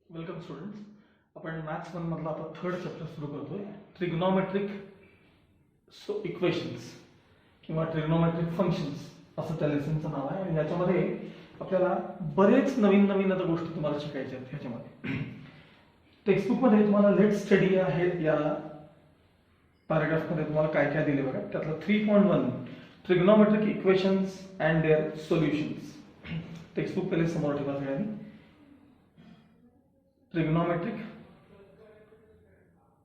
Welcome students. आपण maths 1 मधला आता थर्ड चॅप्टर सुरू करतोय. ट्रिग्नोमेट्रिक इक्वेशन्स किंवा ट्रिग्नोमेट्रिक फंक्शन्स असं त्या लेसनचं नाव आहे. आणि याच्यामध्ये आपल्याला बरेच नवीन नवीन आता गोष्टी तुम्हाला शिकायच्या आहेत. ह्याच्यामध्ये टेक्स्टबुकमध्ये तुम्हाला लेट स्टडी आहे या पॅराग्राफमध्ये तुम्हाला काय काय दिले बघा. त्यातलं 3.1 trigonometric equations and their solutions. Textbook पहिले समोर ठेवा सगळ्यांनी. Trigonometric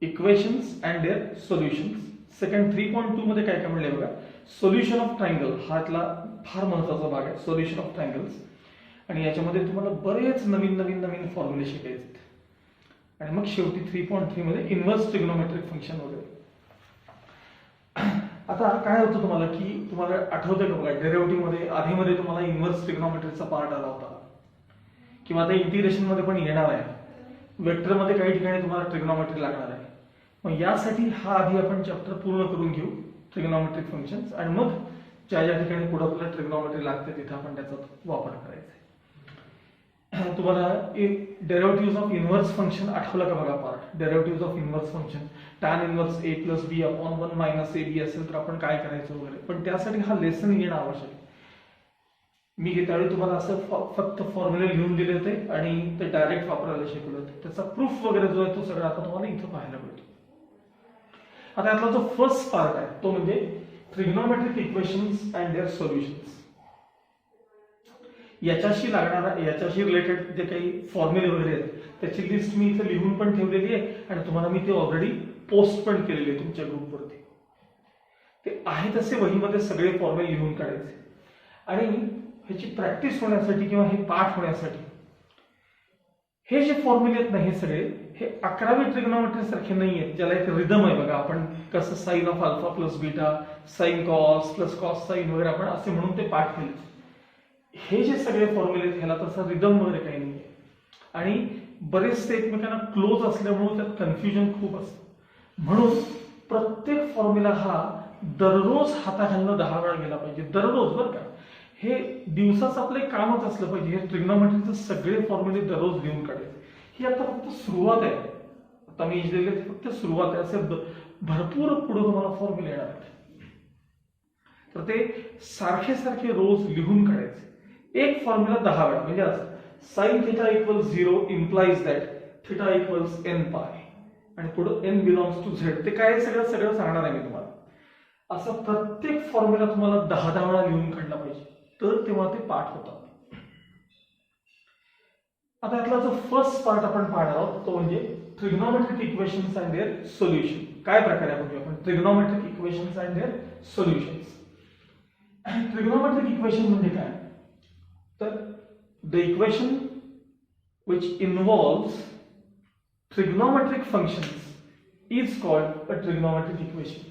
equations and their solutions. Second 3.2 मध्ये काय काय म्हणले बघा. सोल्युशन ऑफ ट्रायंगल हा यातला फार महत्त्वाचा भाग आहे. Solution of triangles. आणि याच्यामध्ये तुम्हाला बरेच नवीन नवीन नवीन फॉर्म्युले शिकायचे आहेत. आणि मग शेवटी 3.3 मध्ये इन्व्हर्स ट्रिग्नोमेट्रिक फंक्शन वगैरे. आता काय होतं तुम्हाला की तुम्हाला आठवतंय का बघा, डेरिव्हेटिव्ह मध्ये आधीमध्ये तुम्हाला इन्व्हर्स ट्रिग्नोमेट्रीचा पार्ट आला होता किंवा आता इंटिग्रेशन मध्ये पण येणार आहे. वेक्टर मध्ये काही ठिकाणी तुम्हाला ट्रिग्नोमेट्री लागणार आहे. मग यासाठी हा आधी आपण चॅप्टर पूर्ण करून घेऊ, ट्रिग्नोमेट्रिक फंक्शन्स. आणि मग ज्या ज्या ठिकाणी पुढे आपल्याला ट्रिग्नोमेट्री लागते तिथे आपण त्याचा वापर करायचा आहे. तुम्हाला डेरिव्हेटिव्ह ऑफ इन्व्हर्स फंक्शन आठवलं का बघा part. Derivative of inverse function tan inverse A plus B upon 1 minus A B असेल तर आपण काय करायचं वगैरे. पण त्यासाठी हा लेसन येणं आवश्यक आहे. मी त्यावेळी तुम्हाला असं फक्त फॉर्म्युले लिहून दिले होते आणि ते डायरेक्ट वापरायला शिकवलं होतं. त्याचा प्रूफ वगैरे जो आहे तो सगळा आता तुम्हाला इथं पाहायला मिळतो. आता यातला जो फर्स्ट पार्ट आहे तो म्हणजे trigonometric equations and their solutions. याच्याशी रिलेटेड जे काही फॉर्म्युले वगैरे आहेत त्याची लिस्ट मी इथे लिहून पण ठेवलेली आहे आणि तुम्हाला मी ते ऑलरेडी पोस्ट पण केलेली आहे तुमच्या ग्रुपवरती. ते आहे तसे वहीमध्ये सगळे फॉर्म्युले लिहून काढायचे. आणि ह्याची प्रॅक्टिस होण्यासाठी किंवा हे पाठ होण्यासाठी हे जे फॉर्म्युले आहेत ना हे सगळे हे 11वी ट्रिग्नोमेट्री सारखे नाही आहेत. ज्याला एक रिदम आहे बघा. आपण कसं sine of alpha plus beta, sine cos plus cos sine वगैरे आपण असे म्हणून ते पाठ केले. हे जे सगळे फॉर्म्युले आहेत ह्याला तसा रिदम वगैरे काही नाही आहे. आणि बरेचसे एकमेकांना क्लोज असल्यामुळे त्यात कन्फ्युजन खूप असतं. म्हणून प्रत्येक फॉर्म्युला हा दररोज हाताखालनं 10 वेळा गेला पाहिजे. दररोज बरं का. हे दिवसाचं आपलं कामच असलं पाहिजे. हे ट्रिग्नोमेट्रीचे सगळे फॉर्म्युले दररोज लिहून काढायचे. ही आता फक्त सुरुवात आहे. आता मी दिलेली फक्त सुरुवात आहे. असे भरपूर पुढे तुम्हाला फॉर्म्युले येणार आहेत. तर ते सारखे सारखे रोज लिहून काढायचे. एक फॉर्म्युला 10 वेळा. म्हणजे असं sign theta equals 0 implies that theta equals n पाय आणि पुढे n बिलॉंग्स टू z. ते काय सगळं सांगणार आहे मी तुम्हाला. असं प्रत्येक फॉर्म्युला तुम्हाला 10 वेळा लिहून काढला पाहिजे. तर तेव्हा ते पाठ होतात. आता यातला जो फर्स्ट पार्ट आपण पाहणार आहोत तो म्हणजे trigonometric equations and their solution. काय प्रकारे बघूया आपण trigonometric equations and their solutions. Trigonometric equation म्हणजे काय तर the equation which involves trigonometric functions is called a trigonometric equation.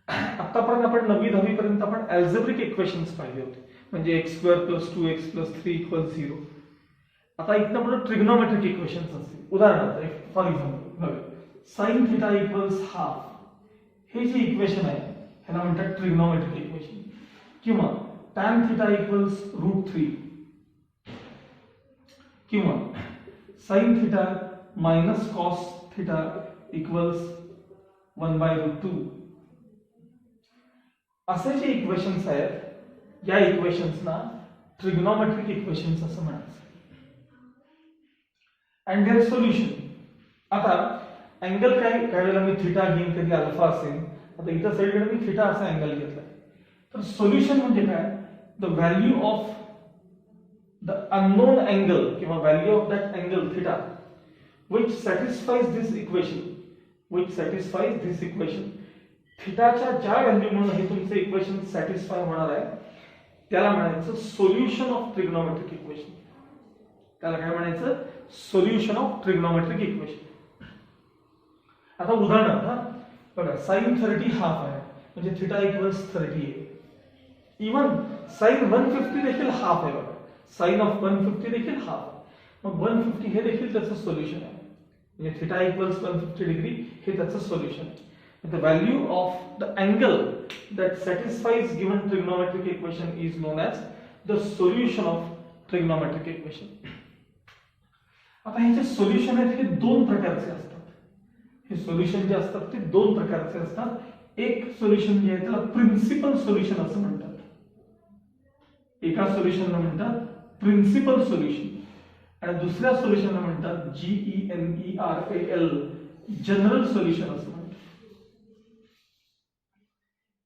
आतापर्यंत आपण 9वी 10वी पर्यंत आपण अल्जेब्रिक इक्वेशन्स पाहिले होते. म्हणजे x² + 2x + 3 = 0. आता इथनं पुढे ट्रिग्नोमेट्रिक इक्वेशन्स असतील. उदाहरणार्थ फॉर एक्झाम्पल sin θ = ½ हे जे इक्वेशन आहे ह्याला म्हणतात ट्रिग्नोमेट्रिक इक्वेशन. किंवा tan θ = √3 किंवा sin θ - cos θ = 1/√2. असे जे इक्वेशन्स आहेत या इक्वेशन्सना ट्रिग्नोमेट्रिक इक्वेशन्स असं म्हणायचं. And their solution. आता अँगल काय वेळेला मी थिटा घेईन, कधी अल्फा असेल. आता इथं साईडकडे मी थिटा असा अँगल घेतलाय. तर सोल्युशन म्हणजे काय the value of the unknown angle किंवा value of that angle theta which satisfies this equation. थिटाच्या ज्या व्हॅल्यूमुळे हे तुमचं इक्वेशन सॅटिस्फाय होणार आहे त्याला म्हणायचं सोल्युशन ऑफ ट्रिग्नोमेट्रिक इक्वेशन. त्याला काय म्हणायचं सोल्युशन ऑफ ट्रिग्नोमेट्रिक इक्वेशन. आता उदाहरणार्थ बघा sin 30 हाफ आहे म्हणजे थिटा = 38. इवन sin 150 देखील हाफ आहे बघा. sin ऑफ 150 देखील हाफ. मग 150 हे देखील त्याचं सोल्युशन आहे. म्हणजे थिटा = 150 डिग्री हे त्याचं सोल्युशन आहे. The value of the angle that satisfies given trigonometric equation is known as the solution of trigonometric equation. आता हे जे सोल्युशन आहेत हे दोन प्रकारचे असतात. हे सोल्युशन जे असतात ते दोन प्रकारचे असतात. एक सोल्युशन जे आहे त्याला प्रिन्सिपल सोल्युशन असं म्हणतात. एका सोल्युशनला म्हणतात प्रिन्सिपल सोल्युशन आणि दुसऱ्या सोल्युशनला म्हणतात GENERAL जनरल सोल्युशन असं म्हणतात.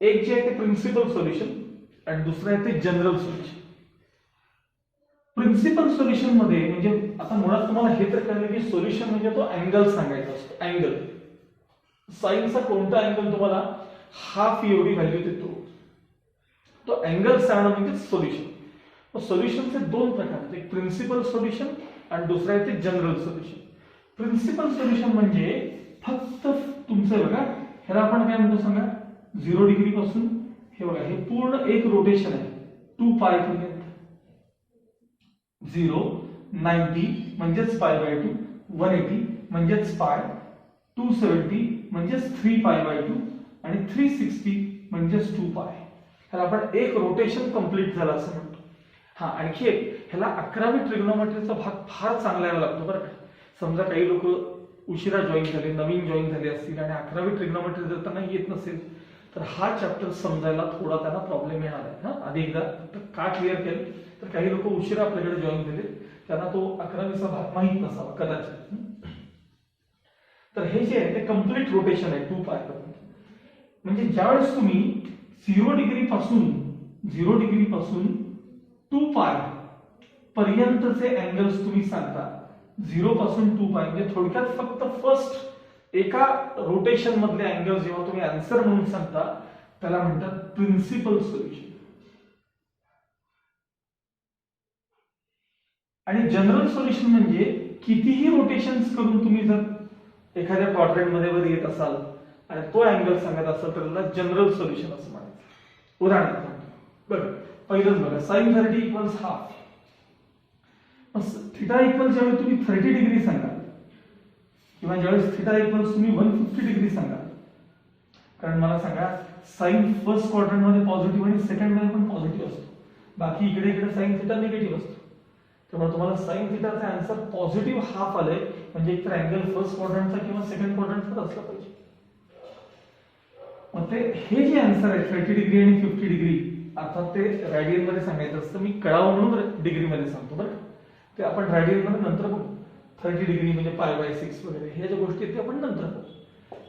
एक जे आहे ते प्रिन्सिपल सोल्युशन आणि दुसरं आहे ते जनरल सोल्युशन. प्रिन्सिपल सोल्युशन मध्ये म्हणजे आता मुळात तुम्हाला हे तर कळलं की सोल्युशन म्हणजे तो अँगल सांगायचा असतो. अँगल साईनचा कोणता अँगल तुम्हाला हाफ एवढी व्हॅल्यू देतो तो अँगल सांगणं म्हणजे सोल्युशन. सोल्युशनचे दोन प्रकार आहेत, एक प्रिन्सिपल सोल्युशन आणि दुसरं आहे ते जनरल सोल्युशन. प्रिन्सिपल सोल्युशन म्हणजे फक्त तुमचं बघा ह्याला आपण काय म्हणतो सांगा 0 डिग्री पासून हे बघा हे पूर्ण एक रोटेशन आहे 2 पाय पर्यंत. 0 90 म्हणजेच π/2 180 म्हणजेच पाय 270 म्हणजेच 3π/2 आणि 360 म्हणजेच 2 पाय. ह्याला आपण एक रोटेशन कंप्लीट झालं असं म्हणतो. हा आणखी एक ह्याला 11वी ट्रिग्नोमेट्रीचा भाग फार चांगला यायला लागतो बरं का. समजा काही लोक उशिरा जॉईन झाले नवीन जॉईन झाले असतील आणि 11वी ट्रिग्नोमेट्री जर त्यांना येत नसेल तर हा चॅप्टर समजायला थोडा त्यांना प्रॉब्लेम येणार आहे. हा आधी एकदा का क्लिअर केलं तर काही लोक उशिरा आपल्याकडे जॉईन झाले त्यांना तो 11वीचा भाग माहीत नसावा कदाचित. तर हे जे आहे ते कम्प्लीट रोटेशन आहे 2 पाय पर्यंत. म्हणजे ज्यावेळेस तुम्ही 0 डिग्री पासून 2 पाय पर्यंतचे अँगल्स तुम्ही सांगता 0 पासून 2 पाय म्हणजे थोडक्यात फक्त फर्स्ट एका रोटेशन मधले अँगल जेव्हा तुम्ही आन्सर म्हणून सांगता त्याला म्हणतात प्रिन्सिपल सोल्युशन. आणि जनरल सोल्युशन म्हणजे कितीही रोटेशन्स करून तुम्ही जर एखाद्या क्वाड्रंट मध्ये वर येत असाल आणि तो अँगल सांगत असाल तर त्याला जनरल सोल्युशन असं म्हणायचं. उदाहरणार्थ बघा पहिलंच बघा sin 30 = हाफ. थिटा इक्वल ज्यावेळी तुम्ही 30 डिग्री सांगाल किंवा ज्यावेळेस थिटा इक्वल तुम्ही 150 डिग्री सांगाल कारण मला सांगा साइन फर्स्ट क्वाड्रंट मध्ये पॉझिटिव्ह आणि सेकंड मध्ये पण पॉझिटिव्ह असतो. बाकी इकडे साइन थिटा निगेटिव्ह असतो. त्यामुळे तुम्हाला साइन थिटाचा आन्सर पॉझिटिव्ह हाफ आले म्हणजे एकतर अँगल फर्स्ट क्वाड्रंटचा किंवा सेकंड क्वाड्रंटचा असला पाहिजे. मग ते हे जे आन्सर आहे 30 डिग्री आणि 50 डिग्री अर्थात ते रॅडियन मध्ये सांगायचं असतं. मी कळावं म्हणून डिग्री मध्ये सांगतो बरं. ते आपण रॅडियन मध्ये नंतर बघू. 30 डिग्री म्हणजे π/6 वगैरे ह्या ज्या गोष्टी आहेत ते आपण नंतर बघू.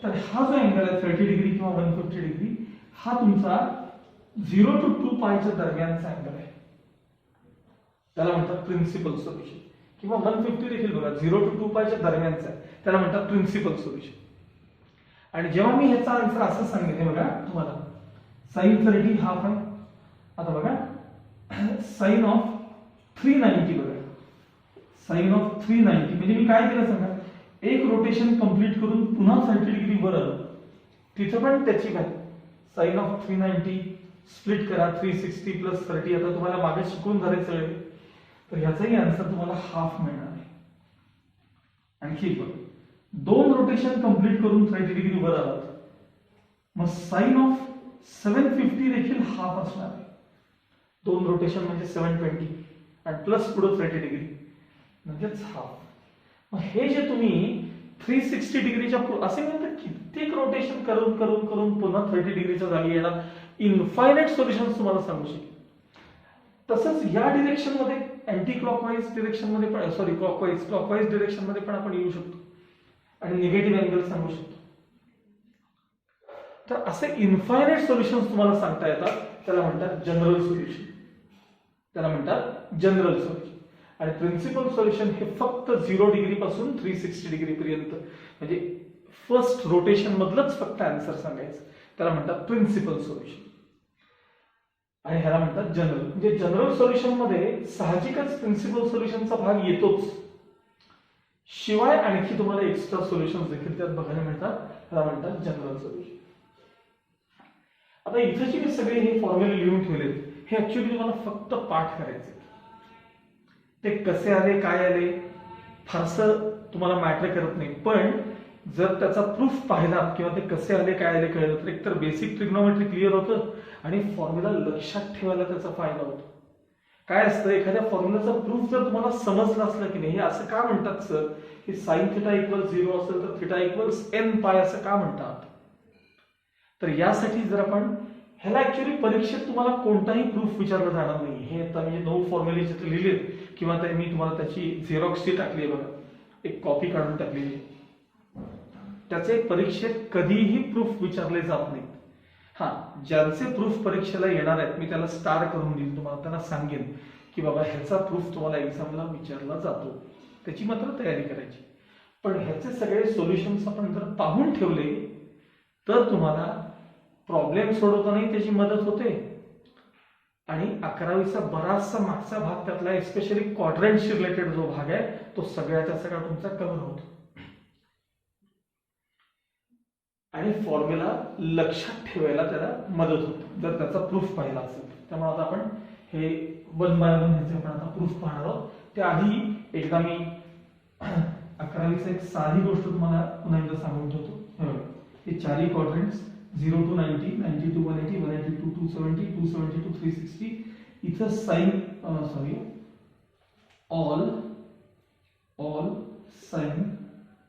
तर हा जो अँगल आहे 30 डिग्री किंवा 150 डिग्री हा तुमचा 0 to 2 पायच्या दरम्यानचा अँगल आहे. त्याला म्हणतात प्रिन्सिपल सोल्युशन. किंवा 150 देखील बघा 0 to 2 पायच्या दरम्यानचा आहे त्याला म्हणतात प्रिन्सिपल सोल्युशन. आणि जेव्हा मी ह्याचा आन्सर असं सांगितलं बघा तुम्हाला sin 30 हाफ आहे. आता बघा sin ऑफ 390 बघा sin ऑफ 390 म्हणजे मी काय केलं सांगा एक रोटेशन कंप्लीट करून पुन्हा 30 डिग्री वर आलो तिथं पण त्याची व्हॅल्यू sin ऑफ 390 स्प्लिट करा 360 + 30 आता तुम्हाला मागे शिकून झाले सगळे तर ह्याचाही आन्सर तुम्हाला हाफ मिळणार आहे. आणखी बघ दोन रोटेशन कंप्लीट करून 30 डिग्री वर आलात मग sin ऑफ 750 देखील हाफ असणार आहे. दोन रोटेशन म्हणजे 720 आणि प्लस पुढे 30 डिग्री म्हणजेच हाफ. मग हे जे तुम्ही 360 डिग्रीच्या असे म्हणतात कित्येक रोटेशन करून करून करून पुन्हा 30 डिग्रीच्या जागी येणार इनफायनाइट सोल्युशन्स तुम्हाला सांगू शकेल. तसंच या डिरेक्शन मध्ये अँटी क्लॉकवाईज डिरेक्शन मध्ये पण सॉरी क्लॉकवाईज डिरेक्शन मध्ये पण आपण येऊ शकतो आणि निगेटिव्ह अँगल सांगू शकतो. तर असे इनफायनाइट सोल्युशन्स तुम्हाला सांगता येतात त्याला म्हणतात जनरल सोल्युशन. त्याला म्हणतात जनरल सोल्युशन. आणि प्रिन्सिपल सोल्युशन हे फक्त 0 डिग्री पासून 360 डिग्री पर्यंत म्हणजे फर्स्ट रोटेशन मधलंच फक्त आन्सर सांगायचं त्याला म्हणतात प्रिन्सिपल सोल्युशन. आणि ह्याला म्हणतात जनरल. म्हणजे जनरल सोल्युशन मध्ये साहजिकच प्रिन्सिपल सोल्युशनचा भाग येतोच शिवाय आणखी तुम्हाला एक्स्ट्रा सोल्युशन्स देखील त्यात बघायला मिळतात त्याला म्हणतात जनरल सोल्युशन. आता इथे जे मी सगळे हे फॉर्म्युले लिहून ठेवलेत हे ऍक्च्युअली तुम्हाला फक्त पाठ करायचे. ते कसे आले काय आले फारसं तुम्हाला मॅटर करत नाही पण जर त्याचा प्रूफ पाहिला किंवा ते कसे आले काय आले कळलं तर एकतर बेसिक ट्रिग्नोमेट्री क्लिअर होतं आणि फॉर्म्युला लक्षात ठेवायला त्याचा फायदा होतो. काय असतं, एखाद्या फॉर्म्युलाचा प्रूफ जर तुम्हाला समजलं असलं की नाही, हे असं का म्हणतात सर की साइन थिटा इक्वल 0 असेल तर थिटा इक्वल्स एन पाय असं का म्हणतात? तर यासाठी जर आपण ह्याला ऍक्च्युअली परीक्षेत तुम्हाला कोणताही प्रूफ विचारला जाणार नाही. हे आता म्हणजे 9 फॉर्म्युले जिथे लिहिलेत किंवा ते मी तुम्हाला त्याची झेरॉक्सची टाकली आहे बघा, एक कॉपी काढून टाकलेली, त्याचे परीक्षेत कधीही प्रूफ विचारले जात नाहीत. हा, ज्यांचे प्रूफ परीक्षेला येणार आहेत मी त्याला स्टार करून देईन, तुम्हाला त्यांना सांगेन की बाबा ह्याचा प्रूफ तुम्हाला एक्झामला विचारला जातो, त्याची मात्र तयारी करायची. पण ह्याचे सगळे सोल्युशन्स आपण जर पाहून ठेवले तर तुम्हाला प्रॉब्लेम सोडवतानाही त्याची मदत होते आणि 11वीचा बराचसा मागचा भाग त्यातला एस्पेशली क्वाड्रंटशी रिलेटेड जो भाग आहे तो सगळ्याचा सगळा तुमचा कव्हर होतो आणि फॉर्म्युला लक्षात ठेवायला त्याला मदत होते जर त्याचा प्रूफ पाहिला असेल. त्यामुळे आता आपण हे 1 बाय 1 ह्याचे आपण आता प्रूफ पाहणार आहोत. त्याआधी एकदा मी 11वीचा एक साधी गोष्ट तुम्हाला पुन्हा एकदा सांगून ठेवतो. हे चारही quadrants 0 to 90, 90 to 180, 180 to 270, 270 to 360. इथं sine all sine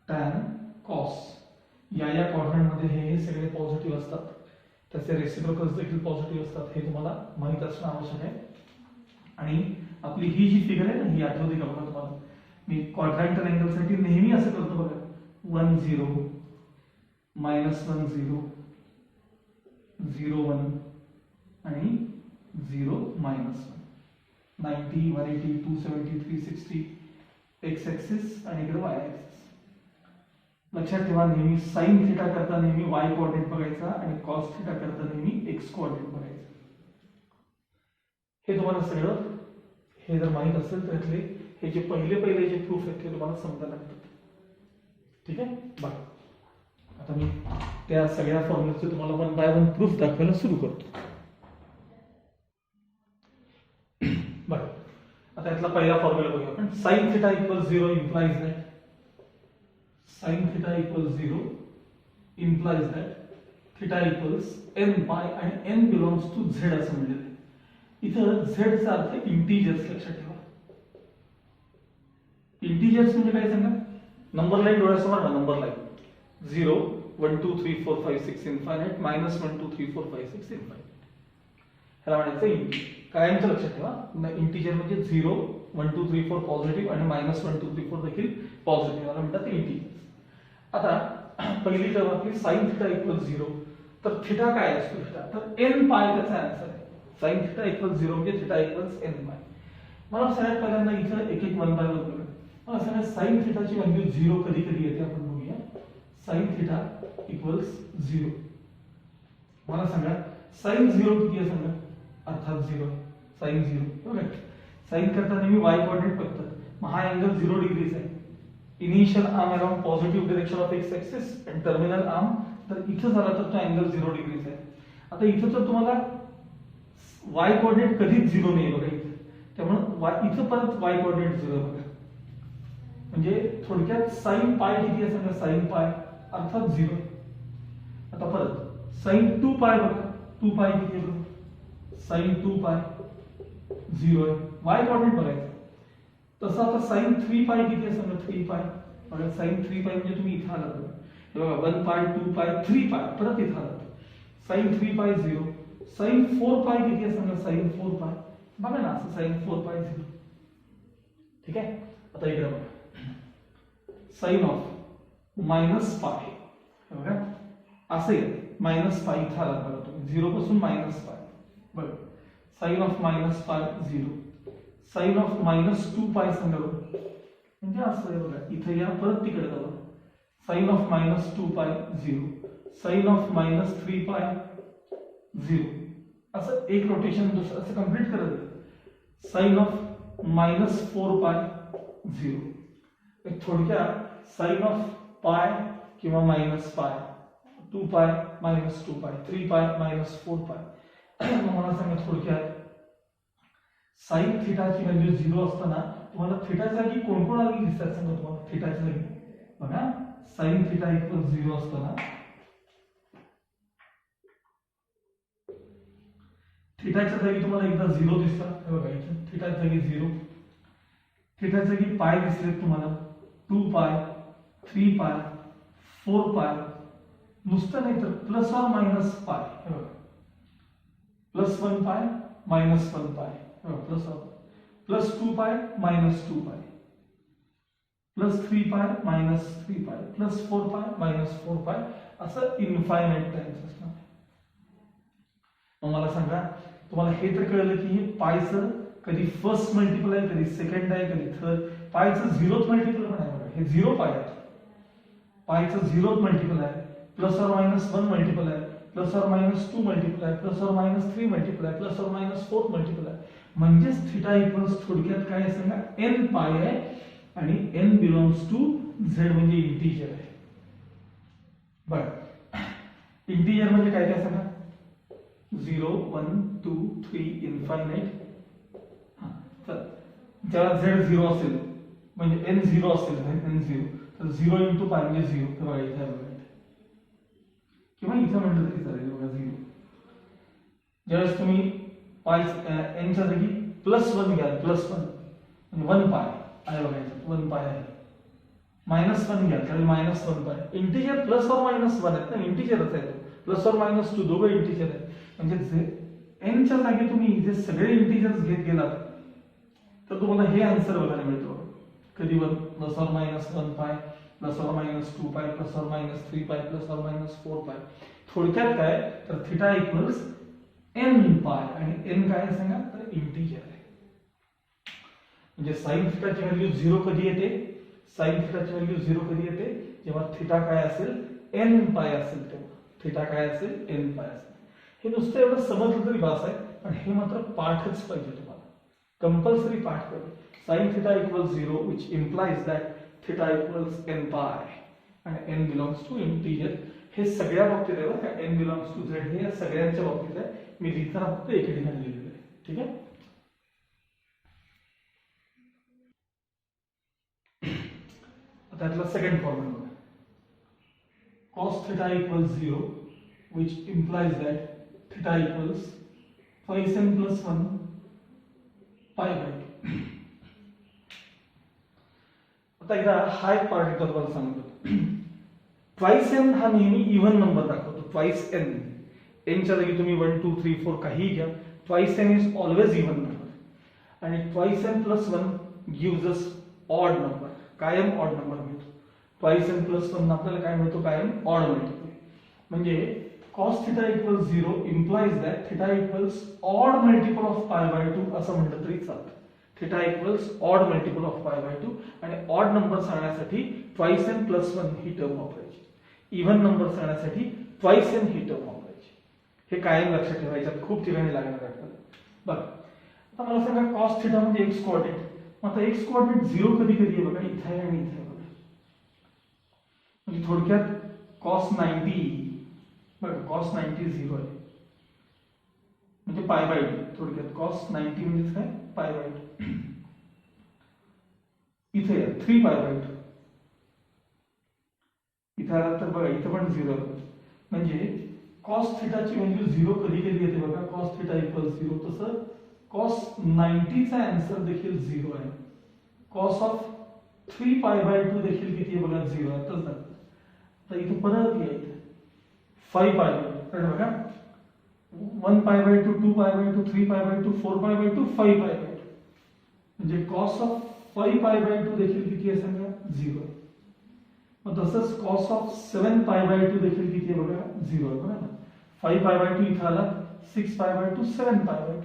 tan cos या क्वाड्रंट मध्ये हे सगळे पॉझिटिव्ह असतात, त्याचे रेसिप्रोकल्स देखील पॉझिटिव्ह असतात, हे तुम्हाला माहित असणं आवश्यक आहे. आणि आपली ही जी फिगर आहे ना, ही आठवते का बघा तुम्हाला, मी क्वाड्रंटल अँगल साठी नेहमी असं करतो बघा, 1 0 -1 0 0 1 आणि 0 -1, 90 180 270 360 एक्स ऍक्सिस आणि इकडे वाय ऍक्सिस. लक्षात ठेवा, नेहमी साइन थिटा करता नेहमी वाय कोऑर्डिनेट बघायचा आणि कॉस थिटा करता नेहमी एक्स कोऑर्डिनेट बघायचा. हे तुम्हाला सगळं हे जर माहित असेल तर हे जे पहिले जे प्रूफ आहेत ते तुम्हाला समजायला लागतात. ठीक आहे, बघा आता मी त्या सगळ्या फॉर्म्युलाचे तुम्हाला 1 बाय 1 प्रूफ दाखवायला सुरू करतो. बघा आता यातला पहिला फॉर्म्युला बघूया आपण. Sign theta equals 0 implies that sin theta equals 0 implies that theta equals n pi and n belongs to z असं म्हणलेलं आहे. इथं z चा अर्थ इंटिजर्स. लक्षात ठेवा, इंटिजर्स म्हणजे काय सांगा, नंबर लाईन डोळ्यासमोर ना, नंबर लाईन 0 1 2 3 4 5 6 इन्फायनाइट -1 2 3 4 5 6 इन्फायनाइट, ह्याला म्हणायचं इंटिजर. कायमचं लक्षात ठेवा, इंटिजर म्हणजे 0 1 2 3 4 पॉझिटिव्ह आणि -1 2 3 4 देखील पॉझिटिव्ह, याला म्हणतात इंटिजर. आता पहिली टर्म आपली sin थिटा इक्वल 0, तर थिटा काय असतो थिटा, तर n पाय त्याचा आन्सर आहे. sin थिटा इक्वल 0 म्हणजे थिटा इक्वल्स n पाय. मला सगळ्यात पहिल्यांदा इथं एक 1 बाय 1 बघा. मला सांगा sin थिटाची व्हॅल्यू 0 कधी कधी येते आपण बघूया. sin थिटा इक्वल्स 0, मला सांगा sin 0 किती आहे सांगा, अर्थात 0, sin 0 बघा. sin करता नेहमी y कोऑर्डिनेट बघतात, मग हा अँगल 0 डिग्रीज आहे. Initial arm around positive direction of x axis and terminal arm, तर इथं झाला तर तो अँगल 0 डिग्रीज आहे. आता इथं तर तुम्हाला y कोऑर्डिनेट कधीच 0 नाही बघा इथं, त्यामुळे इथं परत y कोऑर्डिनेट 0 बघा. म्हणजे थोडक्यात sin पाय किती आहे सांगा, sin पाय अर्थात 0. आता परत sin 2 पाय बघा, 2 पाय किती आहे बघा, sin 2 पाय 0 आहे, y कोऑर्डिनेट बघायचं. तसं आता sin 3 पाय किती आहे सांगा, 3 पाय बघा. sin 3 पाय म्हणजे तुम्ही इथं आलात बघा, हे बघा 1 पाय 2 पाय 3 पाय परत इथं आलात. sin 3 पाय 0, sin 4 पाय किती आहे सांगा, sin 4 पाय बघा ना, असं sin 4 पाय 0. ठीक आहे, आता इकडे बघा, sin ऑफ मायनस पाय बघा असं येते, मायनस पाय इथं आलात बघा तुम्ही, 0 पासून मायनस पाय बघा. sin of minus pi 0, sin of -2 पाय सांगा बघा, म्हणजे असं आहे बघा, इथं या परत तिकडे जाऊ, sin ऑफ -2 पाय 0, sin ऑफ -3 पाय 0, असं एक रोटेशन दुसरं असं कंप्लीट करत. sin ऑफ -4 पाय 0, थोडक्यात sin ऑफ पाय किंवा मायनस पाय 2 पाय -2 पाय 3 पाय -4 पाय. मला सांगा थोडक्यात sin थिटाची व्हॅल्यू 0 असताना तुम्हाला थिटाच्या जागी कोण आली दिसतात सांगा तुम्हाला, थिटाच्या जागी बघा, sin थिटा इक्वल 0 असताना थिटाच्या जागी तुम्हाला एकदा 0 दिसला, हे बघा इथे थिटाच्या जागी 0, थिटाच्या जागी पाय दिसले तुम्हाला 2 पाय, 3 पाय, 4 पाय, नुसतं नाही तर प्लस और मायनस पाय, हे बघा +1 पाय -1 पाय, प्लस 2 पाय -2 पाय, +3 पाय -3 पाय, +4 पाय -4 पाय, असं इन्फायनाइट टाइम्स असणार. मग मला सांगा, तुम्हाला हे तर कळलं की हे पायचं कधी फर्स्ट मल्टिपल आहे, कधी सेकंड आहे, कधी थर्ड. पायचं 0th मल्टिपल पण आहे बघा, हे 0 पाय आहे. पायचं 0th मल्टिपल आहे, +or-1 मल्टिपल आहे, +or-2 मल्टिपल आहे, +or-3 मल्टिपल आहे, +or-4 मल्टिपल आहे. म्हणजेच थिटा इक्वल्स थोडक्यात काय सांगा, n पाय आहे आणि n बिलॉंग्स टू z म्हणजे इंटिजर आहे. बघा इंटिजर म्हणजे काय काय सांगा, 0 1 2 3 इन्फायनाइट. ज्याला z 0 असेल म्हणजे n 0 असेल, n 0 तर 0 × पाय म्हणजे 0. तर बघा इथे बघा, किंवा इथं म्हटलं तरी चालेल बघा 0. ज्यावेळेस तुम्ही पाय n च्या जागी +1 घ्याल, +1 म्हणजे 1 पाय आहे बघा, 1 पाय आहे. -1 घ्याल त्यावेळी -1 पाय. इंटिजर प्लस और मायनस 1 आहेत ना, इंटिजरच आहे तो, +or-2 दोघं इंटिजर आहेत. म्हणजे n च्या जागी तुम्ही जे सगळे इंटिजर्स घेत गेलात तर तुम्हाला हे आन्सर बघायला मिळतो. कधी +or-1 पाय, +or-2 पाय, +or-3 पाय, +or-4 पाय. थोडक्यात काय तर थिटा इक्वल्स n पाय, आणि n काय सांगा तर इंटिजर आहे. म्हणजे साइन थिटाची व्हॅल्यू 0 कधी येते, साइन थिटाची व्हॅल्यू 0 कधी येते, जेव्हा थिटा काय असेल n पाय असेल तेव्हा. थिटा काय असेल n पाय असेल. हे नुसतं एवढं समजलं तरी बास आहे, पण हे मात्र पाठच पाहिजे तुम्हाला, कंपल्सरी पाठ पाहिजे. sin theta equals 0 which implies that theta equals n pi and n belongs to integer. हे सगळ्या बाबतीत आहे बघा, n belongs to z हे सगळ्यांच्या बाबतीत आहे. मी लिहिताना फक्त एके ठिकाणी लिहिलेलं आहे, ठीक आहे. त्यातला सेकंड फॉर्म्युला बघा, cos theta equals 0 which implies that theta equals 5n + 1 pi/2. आता एकदा हा एक पार्ट एकदा तुम्हाला सांगतो. ट्वाइस n हा नेहमी इव्हन नंबर दाखवतो. ट्वाइस n, n च्या जागी तुम्ही 1 2 3 4 काही घ्या, twice n is always even number. आणि twice n + 1 gives us odd number, कायम ऑड नंबर मिळतो. ट्वाइस n + 1 आपल्याला काय मिळतो, कायम ऑड मल्टिपल. म्हणजे cos theta equals 0 implies that theta equals odd multiple of pi/2 असं म्हटलं तरी चालतं. theta equals odd multiple of pi/2 आणि ऑड नंबर सांगण्यासाठी ट्वाइस n + 1 ही टर्म वापरायची, इव्हन नंबर सांगण्यासाठी ट्वाइस n ही टर्म वापरायची. हे कायम लक्षात ठेवायचं, खूप ठिकाणी लागणार आपल्याला. बघा आता मला सांगा cos theta म्हणजे x कोऑर्डिनेट. मग आता x कोऑर्डिनेट 0 कधी कधी आहे बघा, इथे आहे आणि इथे आहे बघा. म्हणजे थोडक्यात cos 90 बघा, cos 90 0 आहे म्हणजे pi/2. थोडक्यात cos 90 म्हणजे काय, pi/2. इथे 3 pi/2. इथे आला तर बघा इथे पण 0 आहे. म्हणजे cos theta ची व्हॅल्यू 0 कधी कधी येते बघा, cos theta equals 0. तसं cos 90 चा आन्सर देखील 0 आहे. cos of 3 pi/2 देखील किती आहे बघा, 0 आहे. तर इथे परत यायचं 5 pi/2, तर बघा 1 pi/2, 2 pi/2, 3 pi/2, 4 pi/2, 5 pi/2. म्हणजे cos of 5 pi/2 देखील किती आहे सांगा, 0 आहे. मग तसंच cos of 7 pi/2 देखील किती आहे बघा, 0 आहे. बघा 5 pi/2 इथं आला, 6 pi/2, 7 pi/2.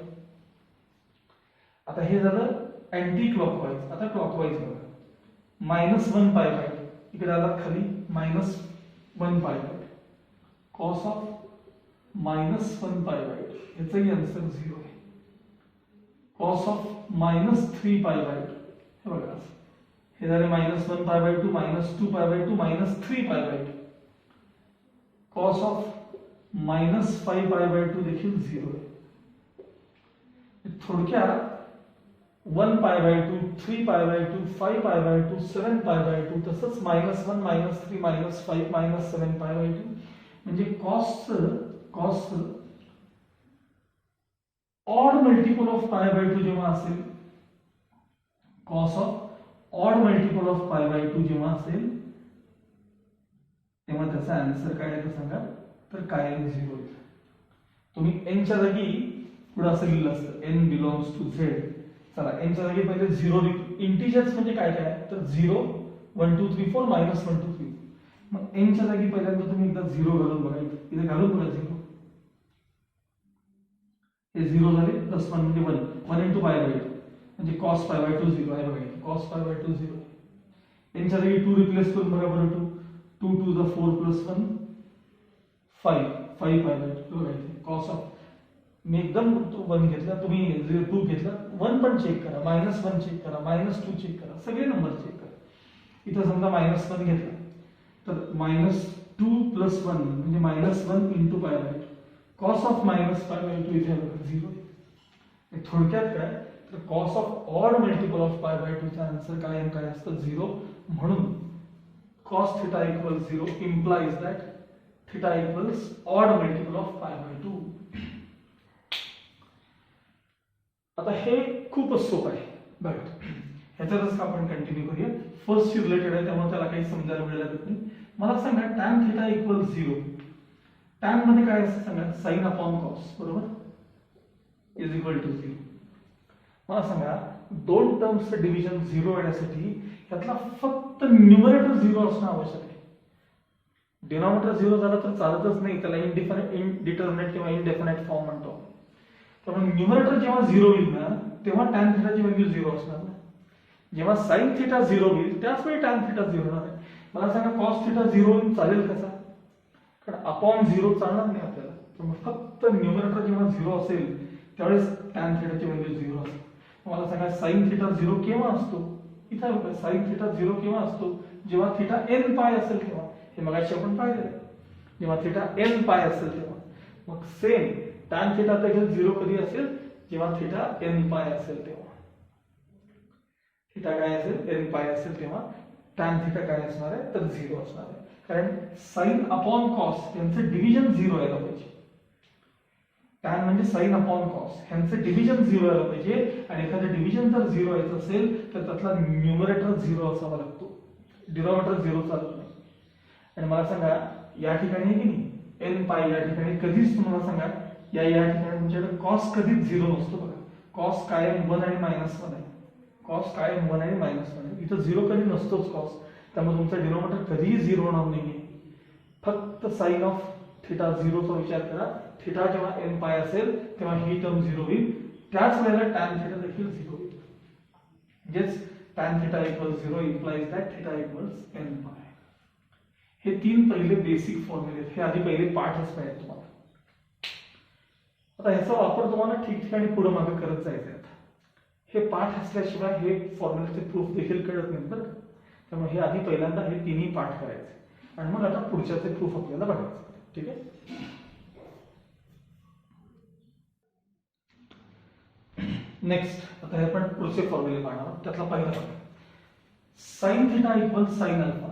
आता हे झालं अँटी क्लॉकवाईज. आता क्लॉकवाईज बघा, -1 pi/2 इकडे आला खाली, -1 pi/2. cos of -1 pi/2 याचाही आन्सर 0 आहे. cos of -3 pi/2 हे बघा, हे झाले -1 pi/2, -2 pi/2, -3 pi/2. cos of -5 pi/2 देखील 0 आहे. थोडक्यात 1 pi/2, 3 pi/2, 5 pi/2, 7 pi/2, तसंच -1, -3, -5, -7 pi/2. म्हणजे cos odd multiple of pi by 2 जेव्हा असेल, cos of odd multiple of pi by 2 जेव्हा असेल तेव्हा त्याचा आन्सर काय आहे सांगा, तर कायम 0 येईल. तुम्ही n च्या जागी पुढे असं लिहिलं असतं n बिलॉंग्स टू z. चला n च्या जागी पहिले 0 लिहू. इंटिजर्स म्हणजे काय काय, तर 0 1 2 3 4 -1 2 3. मग n च्या जागी पहिल्यांदा तुम्ही एकदा 0 घालून बघायचं, इथे घालून बघा 0. हे 0 झाले, प्लस 1 म्हणजे 1 1 into पाय बाय 2 म्हणजे cos पाय बाय 2 0 आहे बघा, cos पाय बाय 2 0. n च्या जागी 2 रिप्लेस करून बघा बरं, 2 2 to the 4 plus 1 5 5 pi by 2 बघा इथे cos ऑफ, मी एकदम 1 घेतला, तुम्ही 2 घेतला, 1 पण चेक करा, -1 चेक करा, -2 चेक करा, सगळे नंबर चेक करा. इथं समजा -1 घेतला तर -2 plus 1 म्हणजे -1 into pi by 2. cos of -pi by 2 इथे बघा 0. थोडक्यात काय, तर cos of odd multiple of pi by 2 चा आन्सर काय असतं 0. म्हणून cos theta equals 0 implies that theta equals odd multiple of pi by 2. आता हे खूपच सोपं आहे बघा, ह्याच्यातच आपण कंटिन्यू करूया. फर्स्ट रिलेटेड आहे त्यामुळे त्याला काही समजायला वेळ लागत नाही. मला सांगा tan theta equals 0. tan मध्ये काय असतं सांगा, sin upon cos बरोबर इज इक्वल टू 0. मला सांगा दोन टर्म्सचं डिव्हिजन 0 येण्यासाठी यातला फक्त न्यूमरेटर 0 असणं आवश्यक आहे. डिनॉमिनेटर 0 झाला तर चालतच नाही, त्याला इनडिटर्मिनेट किंवा इनडेफिनेट फॉर्म म्हणतो. त्यामुळे न्यूमरेटर जेव्हा 0 होईल ना तेव्हा tan θ ची व्हॅल्यू 0 असणार ना. जेव्हा sin θ 0 होईल त्याच वेळी tan θ 0 होणार आहे. मला सांगा cos θ 0 होईल, चालेल कसा, कारण अपॉन 0 चालणार नाही आपल्याला. त्यामुळे फक्त न्यूमरेटर जेव्हा 0 असेल त्यावेळेस tan θ ची व्हॅल्यू 0 असेल. मला सांगा sin θ 0 केव्हा असतो, इथे बघा sin θ 0 केव्हा असतो, जेव्हा θ n पाय असेल तेव्हा. हे मगाशी आपण पाहिलं, जेव्हा θ n पाय असेल तेव्हा. मग सेम tan θ देखील 0 कधी असेल, जेव्हा θ n पाय असेल तेव्हा. θ काय असेल, n पाय असेल तेव्हा tan θ काय असणार आहे, तर 0 असणार आहे. कारण sin अपॉन cos यांचं डिव्हिजन 0 यायला पाहिजे. tan म्हणजे sin अपॉन cos ह्यांचं डिव्हिजन 0 यायला पाहिजे, आणि एखादं डिव्हिजन जर 0 यायचं असेल तर त्यातला न्यूमरेटर 0 असावा लागतो, डिनॉमिनेटर 0 चालत नाही. आणि मला सांगा या ठिकाणी आहे की नाही n पाय, या ठिकाणी कधीच तुम्हाला सांगा या ठिकाणी तुमच्याकडे cos कधीच 0 नसतो बघा. cos कायम 1 आणि -1 आहे, cos कायम 1 आणि -1 आहे. इथं 0 कधी नसतोच cos, त्यामुळे तुमचा डिनॉमिनेटर कधीही 0 होणार नाहीये. फक्त sin ऑफ θ 0 चा विचार करा. θ जेव्हा n पाय असेल तेव्हा ही टर्म 0 होईल, त्याच वेळेला tan θ देखील 0 होईल. म्हणजेच tan θ equals 0 implies that θ equals n पाय. हे तीन पहिले बेसिक फॉर्म्युले, हे आधी पहिले पाठच पाहिजे तुम्हाला. आता ह्याचा वापर तुम्हाला ठिकठिकाणी पुढे मागे करत जायचं. आता हे पाठ असल्याशिवाय हे फॉर्म्युलेचे प्रूफ देखील कळत नाही बरं. त्यामुळे हे आधी पहिल्यांदा हे तिन्ही पाठ करायचे आणि मग आता पुढच्याचे प्रूफ आपल्याला बघायचे. ठीक आहे. नेक्स्ट आता हे आपण पुढचे फॉर्म्युले पाहणार. त्यातला पहिला sin θ equals sin alpha.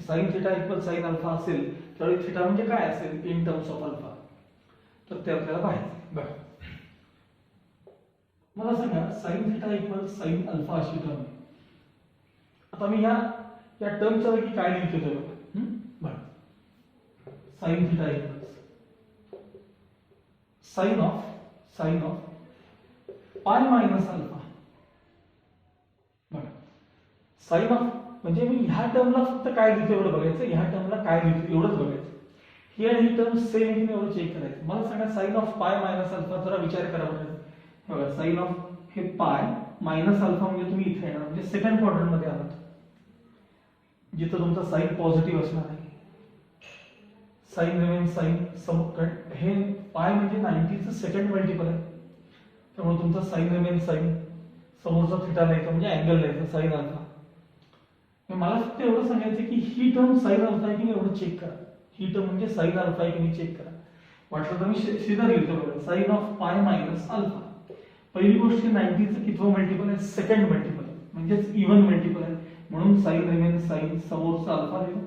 sin θ equals sin alpha असेल त्यावेळी θ म्हणजे काय असेल इन टर्म्स ऑफ अल्फा, तर ते आपल्याला पाहायचं. बघा मला सांगा sin θ इक्वल्स sin अल्फा अशी टर्म. आता मी या टर्मच्या जागी काय लिहितो बघा. sin θ equals sin of pi minus alpha. बघा sin ऑफ म्हणजे मी ह्या टर्मला फक्त काय लिहितो एवढं बघायचं, ह्या टर्मला काय लिहितो एवढंच बघायचं. ही आणि ही टर्म सेम आहे की एवढं चेक करायचं. मला सांगा sin of pi minus alpha, जरा विचार करा बघा. sin ऑफ हे पाय मायनस अल्फा म्हणजे तुम्ही इथे येणार, म्हणजे सेकंड क्वाड्रंट मध्ये आलात जिथं तुमचा साइन पॉझिटिव्ह असणार आहे. साइन रिमेन साइन हे पाय म्हणजे 90 चं सेकंड मल्टिपल आहे, त्यामुळे तुमचा साइन रिमेन साइन समोरचा थिटा लिहायचा म्हणजे अँगल लिहायचा साइन अल्फा. मला फक्त एवढं सांगायचं की ही टर्म साइन अल्फा आहे की नाही एवढं चेक करा. ही टर्म म्हणजे साइन अल्फा आहे की नाही चेक करा. वाटलं तर मी सीधा लिहितो बघा. Sine of pi minus alpha. पहिली गोष्ट 90 चं कितवं मल्टिपल आहे, सेकंड मल्टिपल आहे म्हणजेच इव्हन मल्टिपल आहे, म्हणून साइन रिमेन साइन समोरचा अल्फा लिहू.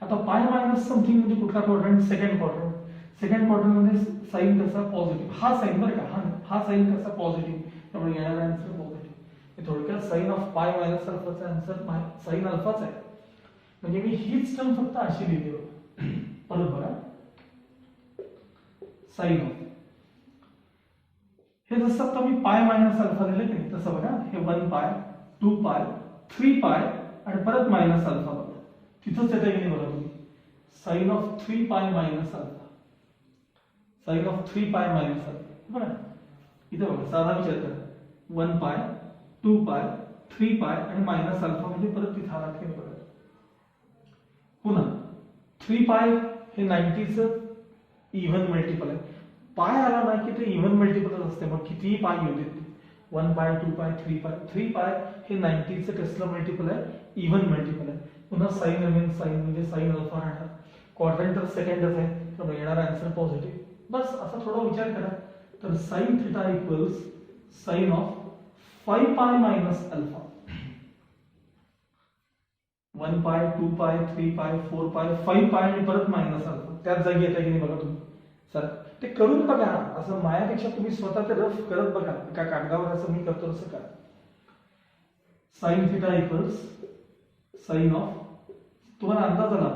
आता पाय मायनस समथिंग म्हणजे कुठला quadrant, second quadrant. Second quadrant मध्ये साइन कसा पॉझिटिव्ह, हा साइन बरं का, हा साइन कसा पॉझिटिव्ह, त्यामुळे येणारा आन्सर पॉझिटिव्ह. थोडक्यात साइन ऑफ पाय मायनस अल्फाचा आन्सर साइन अल्फाच आहे. म्हणजे मी हीच टर्म फक्त अशी लिहिली होती. परत बघा, साइन ऑफ हे जसं आता मी पाय मायनस अल्फा लिहिलं की नाही तसं बघा, हे 1 पाय 2 पाय 3 पाय आणि परत मायनस अल्फा बघा, तिथंच येतं की नाही बघा तुम्ही, साइन ऑफ 3 पाय मायनस अल्फा, साइन ऑफ 3 पाय मायनस अल्फा बघा. इथे बघा साधा विचार करा, 1 पाय 2 पाय 3 पाय आणि मायनस अल्फा म्हणजे परत तिथं आला की नाही बघा. पुन्हा 3 पाय हे 90चं इव्हन मल्टिपल आहे, पाय आला ना की ते इव्हन मल्टिपलच असते, मग कितीही पाय येऊ देत. 1 पाय 2 पाय 3 पाय हे 90चं कसलं मल्टिपल आहे, इव्हन मल्टिपल आहे. पुन्हा साइन रिमेन साइन म्हणजे साइन अल्फा राहणार, क्वाड्रंट तर सेकंडच आहे त्यामुळे येणारा आन्सर पॉझिटिव्ह. बस असा थोडा विचार करा. तर sine theta equals sine of 5 pi minus alpha, 1 पाय 2 पाय 3 पाय 4 पाय 5 पाय आणि परत मायनस अल्फा, त्याच जागी येत आहे की नाही बघा तुम्ही. सर ते करून बघा, असं मायापेक्षा तुम्ही स्वतः ते रफ करत बघा, एका कागदावर असं मी करतो तसं करा. Sine theta equals sine of, तुम्हाला अंदाज आला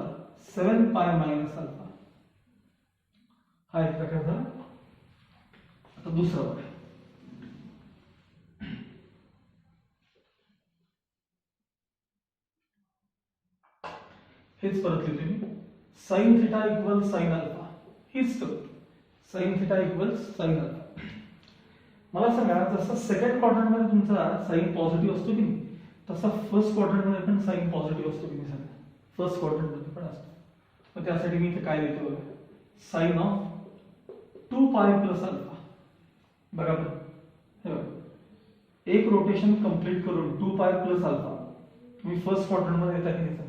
7 पाय मायनस अल्फा, हा एक प्रकार झाला. आता दुसरा बघा, हेच परत लिहितो मी, sine theta equal sine alpha, हीच करू, sine theta equals sine alpha. मला सांगा, जसं सेकंड क्वाड्रंट मध्ये तुमचा साइन पॉझिटिव्ह असतो की नाही, तसा फर्स्ट क्वाड्रंट मध्ये पण साइन पॉझिटिव्ह असतो की नाही सांगा, फर्स्ट क्वाड्रंट मध्ये पण असतो. मग त्यासाठी मी इथे काय लिहितो बघा, sine of 2 pi plus alpha. बघा बरं, हे बघा, एक रोटेशन कंप्लीट करून 2 पाय प्लस अल्फा तुम्ही फर्स्ट क्वाड्रंट मध्ये येता की नाही सांगा.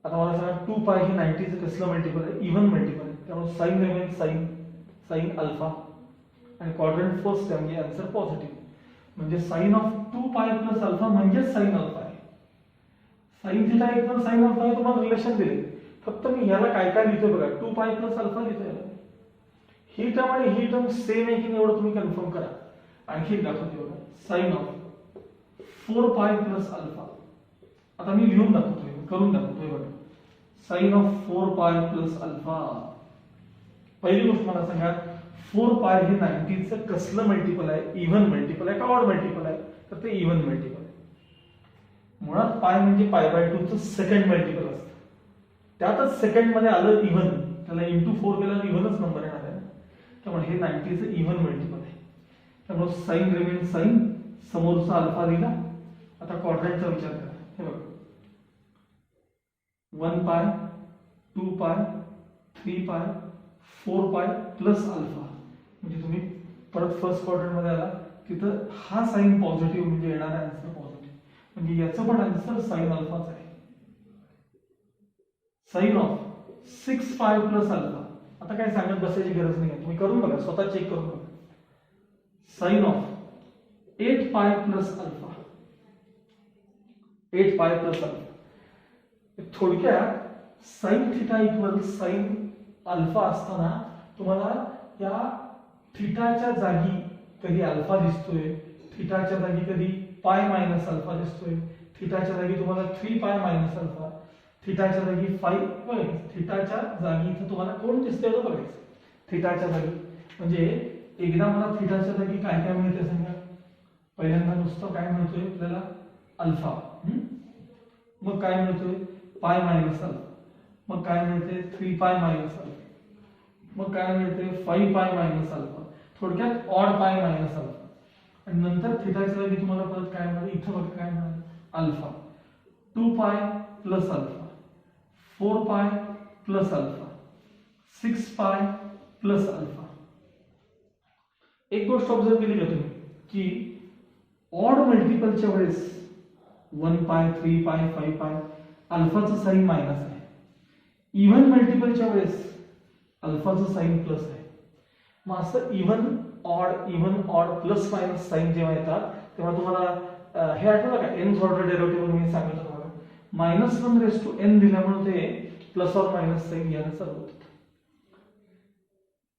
आता मला सांगा, 2 पाय हे 90चं कसलं मल्टिपल आहे, इव्हन मल्टिपल आहे, त्यामुळे sine remain sine sine alpha आणि क्वाड्रंट फर्स्ट आहे म्हणजे आन्सर पॉझिटिव्ह. म्हणजे sine of 2 pi plus alpha म्हणजेच साइन अल्फा आहे. Sine theta equal sine alpha हे तुम्हाला रिलेशन दिले, फक्त मी ह्याला काय काय लिहितोय बघा, 2 पाय प्लस अल्फा लिहितोय. ही टर्म आणि ही टर्म सेम आहे की नाही एवढं तुम्ही कन्फर्म करा. आणखी दाखवते बघा, साइन ऑफ 4 पाय प्लस अल्फा. आता मी लिहून दाखवतोय, करून दाखवतोय बघा, साइन ऑफ 4 पाय प्लस अल्फा. पहिली गोष्ट मला सांगा, 4 पाय हे 90चं कसलं मल्टिपल आहे, इव्हन मल्टिपल आहे का ऑड मल्टिपल आहे, तर ते इव्हन मल्टिपल आहे. मुळात पाय म्हणजे पाय बाय 2 चं सेकंड मल्टिपल असतं, त्यातच सेकंड मध्ये आलं इव्हन, त्याला इंटू 4 केला इव्हनच नंबर येणार आहे, त्यामुळे हे 90चं इव्हन मल्टिपल आहे. त्यामुळे साइन रिमेन साइन, समोरचा अल्फा दिला. आता क्वाड्रंटचा विचार करा, हे बघा, 1 पाय 2 पाय 3 पाय 4 पाय प्लस अल्फा, म्हणजे तुम्ही परत फर्स्ट क्वाड्रंट मध्ये आला तिथं हा साइन पॉझिटिव्ह म्हणजे येणारा आन्सर पॉझिटिव्ह, म्हणजे याचं पण आन्सर साइन अल्फाच आहे. साइन ऑफ 6 पाय प्लस अल्फा, आता काय सांगत बसायची गरज नाही, तुम्ही करून बघा, स्वतः चेक करून बघा. साइन ऑफ 8 पाय प्लस अल्फा, 8 पाय प्लस अल्फा. थोडक्यात sine theta equal sine alpha असताना तुम्हाला या थिटाच्या जागी कधी अल्फा दिसतोय, थिटाच्या जागी कधी पाय मायनस अल्फा दिसतोय, थिटाच्या जागी तुम्हाला 3 पाय मायनस अल्फा, थिटाच्या जागी 5 थिटाच्या जागी इथं तुम्हाला कोण दिसतंय तो बघायचं. थिटाच्या जागी म्हणजे एकदा मला थिटाच्या जागी काय काय मिळते सांगा. पहिल्यांदा नुसतं काय मिळतोय आपल्याला, अल्फा. मग काय मिळतोय, पाय मायनस अल्फा. मग काय मिळते, 3 पाय मायनस अल्फा. मग काय मिळते, 5 पाय मायनस अल्फा. थोडक्यात ऑड पाय मायनस अल्फा. आणि नंतर थिटाच्या जागी तुम्हाला परत काय मिळालं, इथं बघा काय मिळालं, अल्फा. 2 पाय प्लस अल्फा, 4 पाय प्लस अल्फा, 6 पाय प्लस अल्फा. एक गोष्ट ऑब्झर्व केली का तुम्ही की ऑड मल्टिपलच्या वेळेस 1 पाय 3 पाय 5 पाय अल्फाचं साइन मायनस आहे, इव्हन मल्टिपलच्या वेळेस अल्फाचं साइन प्लस आहे. मग असं even odd plus minus sign जेव्हा येतात तेव्हा तुम्हाला हे आठवलं का, एन ऑर्डर डेरिव्हेटिव्ह मी सांगितलं तुम्हाला -1 raised to n दिल्यामुळे ते प्लस ऑर मायनस साइन यायला चालू होतं.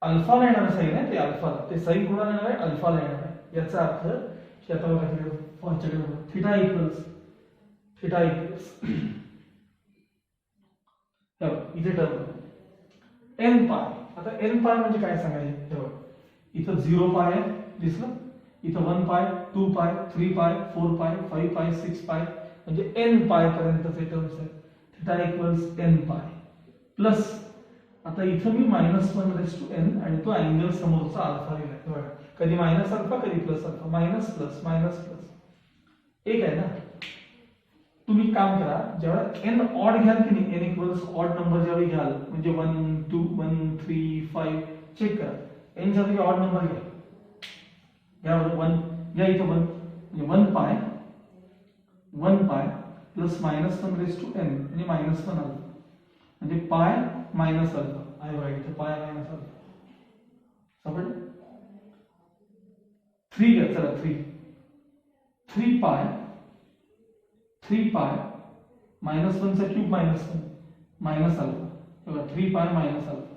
अल्फाला येणार साईन आहे ते अल्फाला, ते साईन कोणाला येणार आहे? अल्फाला येणार आहे. याचा अर्थ की आता बघा थिटा इक्वल्स इथे टर्म एन पाय. आता एन पाय म्हणजे काय सांगायचं? इथं 0 पाय आहे दिसलं, इथं 1 पाय 2 पाय 3 पाय 4 पाय 5 पाय 6 पाय म्हणजे एन पाय पर्यंतचे टर्म्स आहेत. Theta equals N pi plus आता इथं मी -1/n आणि तो अँगल समोरचा अल्फा लिहिला बघा. कधी मायनस अल्फा कधी प्लस अल्फा, मायनस प्लस एक आहे ना. तुम्ही काम करा, जेव्हा एन ऑड घ्याल की नाही, एन इक्वल्स ऑड नंबर ज्यावेळी घ्याल म्हणजे 1 2 1 3 5 चेक करा, एन च्या जागी ऑड नंबर घ्या. यावर 1 या इथं 1 म्हणजे 1 पाय प्लस -1/n म्हणजे -1 अल्फा म्हणजे पाय मायनस अल्फा आहे बघा. इथे पाय मायनस अल्फा समजलं. 3 घ्या चला 3 पाय -1 चा क्यूब मायनस अल्फा बघा. 3 पाय मायनस अल्फा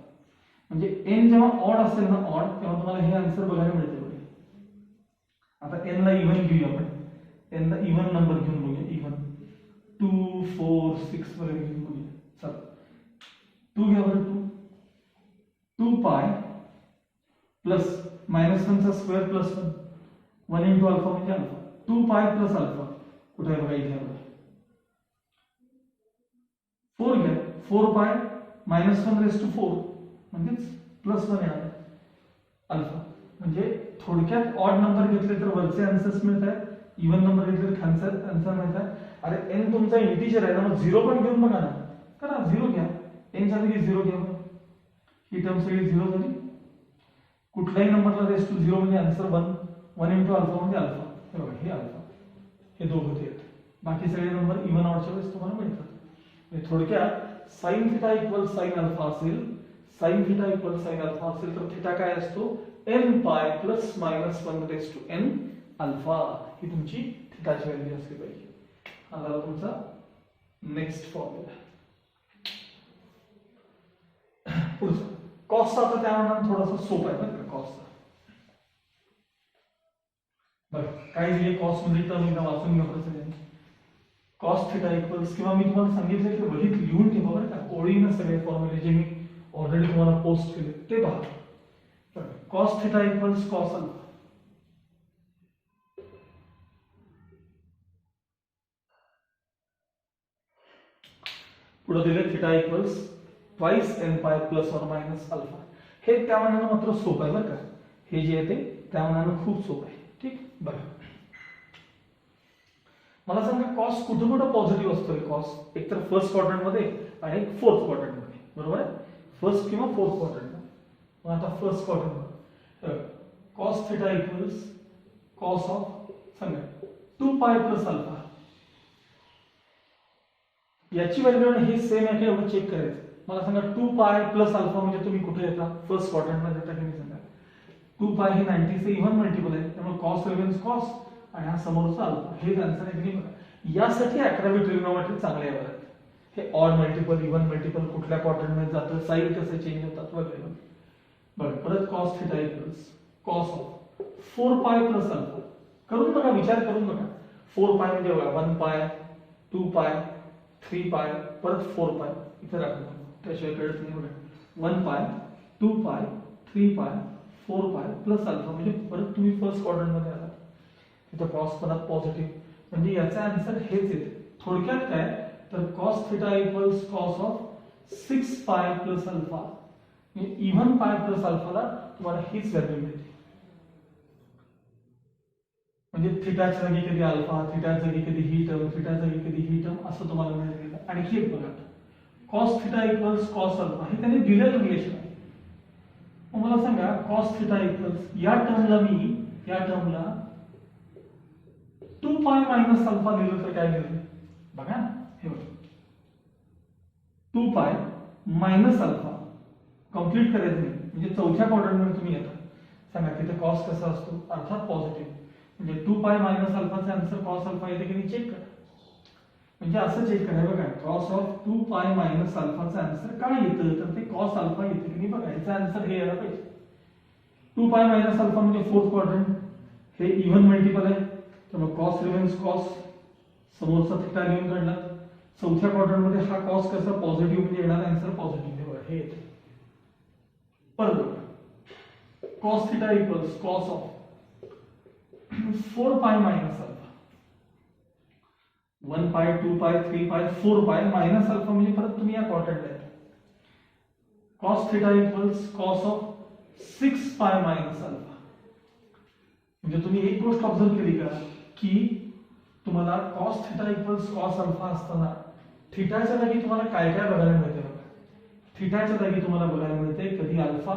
म्हणजे एन जेव्हा ऑड असेल ना, ऑड, तेव्हा तुम्हाला हे आन्सर बघायला मिळते बघा. आता एन ला इव्हन घेऊया आपण, एन ला इव्हन नंबर घेऊन बघूया. इव्हन 2 4 6 वगैरे घेऊन बघूया. चला 2 घ्या बरं. 2 पाय प्लस -1 चा स्क्वेअर प्लस 1 इंटू अल्फा म्हणजे अल्फा. 2 पाय प्लस अल्फा कुठे आहे बघा, इथे आहे. 4 घ्या. 4 पाय -1/4 म्हणजेच +1 येणार अल्फा. म्हणजे थोडक्यात ऑड नंबर घेतले तर वरचे आन्सर्स मिळतात, इव्हन नंबर घेतले तर खालचे आन्सर मिळतात. अरे एन तुमचा इंटिजर आहे ना, मग 0 पण घेऊन बघा ना. करा 0 घ्या, एन च्या जागी 0 घ्या. ही टर्म सगळी 0 झाली. कुठल्याही नंबरला रेस टू 0 म्हणजे आन्सर 1 इंटू अल्फा म्हणजे अल्फा. हे बघा, हे अल्फा, हे दोघं ते आहेत. बाकी सगळे नंबर इव्हन ऑडच्या वेळेस तुम्हाला मिळतात. म्हणजे थोडक्यात sine theta equal sine alpha असेल, sine theta equal sine alpha असेल तर थिटा काय असतो? n पाय प्लस -1/n अल्फा. ही तुमची थिटाची व्हॅल्यू असली पाहिजे. हा झाला तुमचा नेक्स्ट फॉर्म्युला. पुढचा कॉसचा. आता त्यामानाने थोडासा सोपा आहे बरं का कॉसचा. बघा काय दिले कॉस मध्ये टर्म, एकदा वाचून घ्या बरं सगळ्यांनी. कॉस थिटा इक्वल्स, किंवा मी तुम्हाला सांगितलं की वहीत लिहून ठेवा बरं का, ओळीनं सगळे फॉर्म्युले जे मी ऑलरेडी तुम्हाला पोस्ट केले ते पहा. Cos theta equals cos alpha. पुढे दिले थिटा इक्वल्स ट्वाइस n पाय प्लस और मायनस अल्फा. हे त्या मानाने मात्र सोपं आहे बरं का. हे जे आहे ते त्या मानाने खूप सोपं आहे. ठीक बघा, मला सांगा कॉस कुठं कुठं पॉझिटिव्ह असतोय? कॉस एक तर फर्स्ट क्वाड्रंट मध्ये आणि एक फोर्थ क्वाड्रंट मध्ये, बरोबर आहे? फर्स्ट किंवा फोर्थ क्वाड्रंट. मग आता फर्स्ट क्वाड्रंट मध्ये cos theta equals cos of सांगा 2 पाय प्लस अल्फा. याची व्हॅल्यू आणि हे सेम आहे का एवढं चेक करायचं. मला सांगा 2 पाय प्लस अल्फा म्हणजे तुम्ही कुठे येता? फर्स्ट क्वाड्रंट मध्ये येता की नाही सांगा. 2 पाय हे 90 चे इव्हन मल्टिपल आहे, त्यामुळे कॉस रिमेन्स कॉस आणि हा समोरचा अल्फा. हेच आन्सर आहे की नाही. यासाठी 11वी ट्रिग्नोमेट्री चांगले आहे बरं. हे ऑड मल्टिपल इव्हन मल्टिपल कुठल्या क्वाड्रंट मध्ये जातं, साईड कसे चेंज होतात वगैरे. बरं परत cos theta equals cos of 4 पाय प्लस अल्फा. करून बघा, विचार करून बघा. 4 पाय म्हणजे बघा 1 पाय 2 पाय 3 पाय परत 4 पाय इथे राखा, त्याशिवाय कळत नाही बघा. 1 पाय 2 पाय 3 पाय 4 पाय प्लस अल्फा म्हणजे परत तुम्ही फर्स्ट क्वाड्रंट मध्ये आलात. तिथं कॉस परत पॉझिटिव्ह म्हणजे याचा आन्सर हेच येते. थोडक्यात काय तर cos theta equals cos of 6 पाय प्लस अल्फा. इव्हन पाय प्लस अल्फाला तुम्हाला हीच व्हॅल्यू मिळते. म्हणजे थिटाच्या जागी कधी अल्फा, थिटाच्या जागी कधी ही टर्म, थिटाच्या जागी कधी ही टर्म असं तुम्हाला मिळेल. आणखी एक बघा cos theta equals cos alpha. हे त्याने दिलेलं रिलेशन आहे. मग मला सांगा कॉस थिटा इक्वल्स या टर्मला 2 पाय मायनस अल्फा लिहिलं तर काय लिहिलं बघा. हे बघा 2 पाय मायनस अल्फा कंप्लीट करायचं नाही म्हणजे चौथ्या क्वाड्रंट मध्ये तुम्ही येता. सांगा तिथे कॉस कसा असतो? अर्थात पॉझिटिव्ह. म्हणजे 2 पाय मायनस अल्फाचा आन्सर कॉस अल्फा येते की नाही चेक करा. म्हणजे असं चेक करा बघा कॉस ऑफ 2 पाय मायनस अल्फाचा आन्सर काय येतं तर ते कॉस अल्फा येते की नाही बघा. याचा आन्सर हे यायला पाहिजे. 2 पाय मायनस अल्फा म्हणजे फोर्थ क्वाड्रंट, हे इव्हन मल्टिपल आहे त्यामुळे कॉस रिमेन्स कॉस, समोरचा थिटा लिहून काढला. चौथ्या क्वाड्रंट मध्ये हा कॉस कसा पॉझिटिव्ह म्हणजे येणार आन्सर पॉझिटिव्ह हे येते. परत cos theta equals cos of 4 पाय मायनस अल्फा, 1 पाय 2 पाय 3 पाय 4 पाय मायनस अल्फा म्हणजे परत तुम्ही या क्वाड्रंटला येता. Cos theta equals cos of 6 पाय मायनस अल्फा. म्हणजे तुम्ही एक गोष्ट ऑब्झर्व केली का की तुम्हाला cos theta equals cos alpha असताना थिटाच्या जागी तुम्हाला काय काय बघायला मिळते बघा. थिटाच्या जागी तुम्हाला बघायला मिळते कधी अल्फा,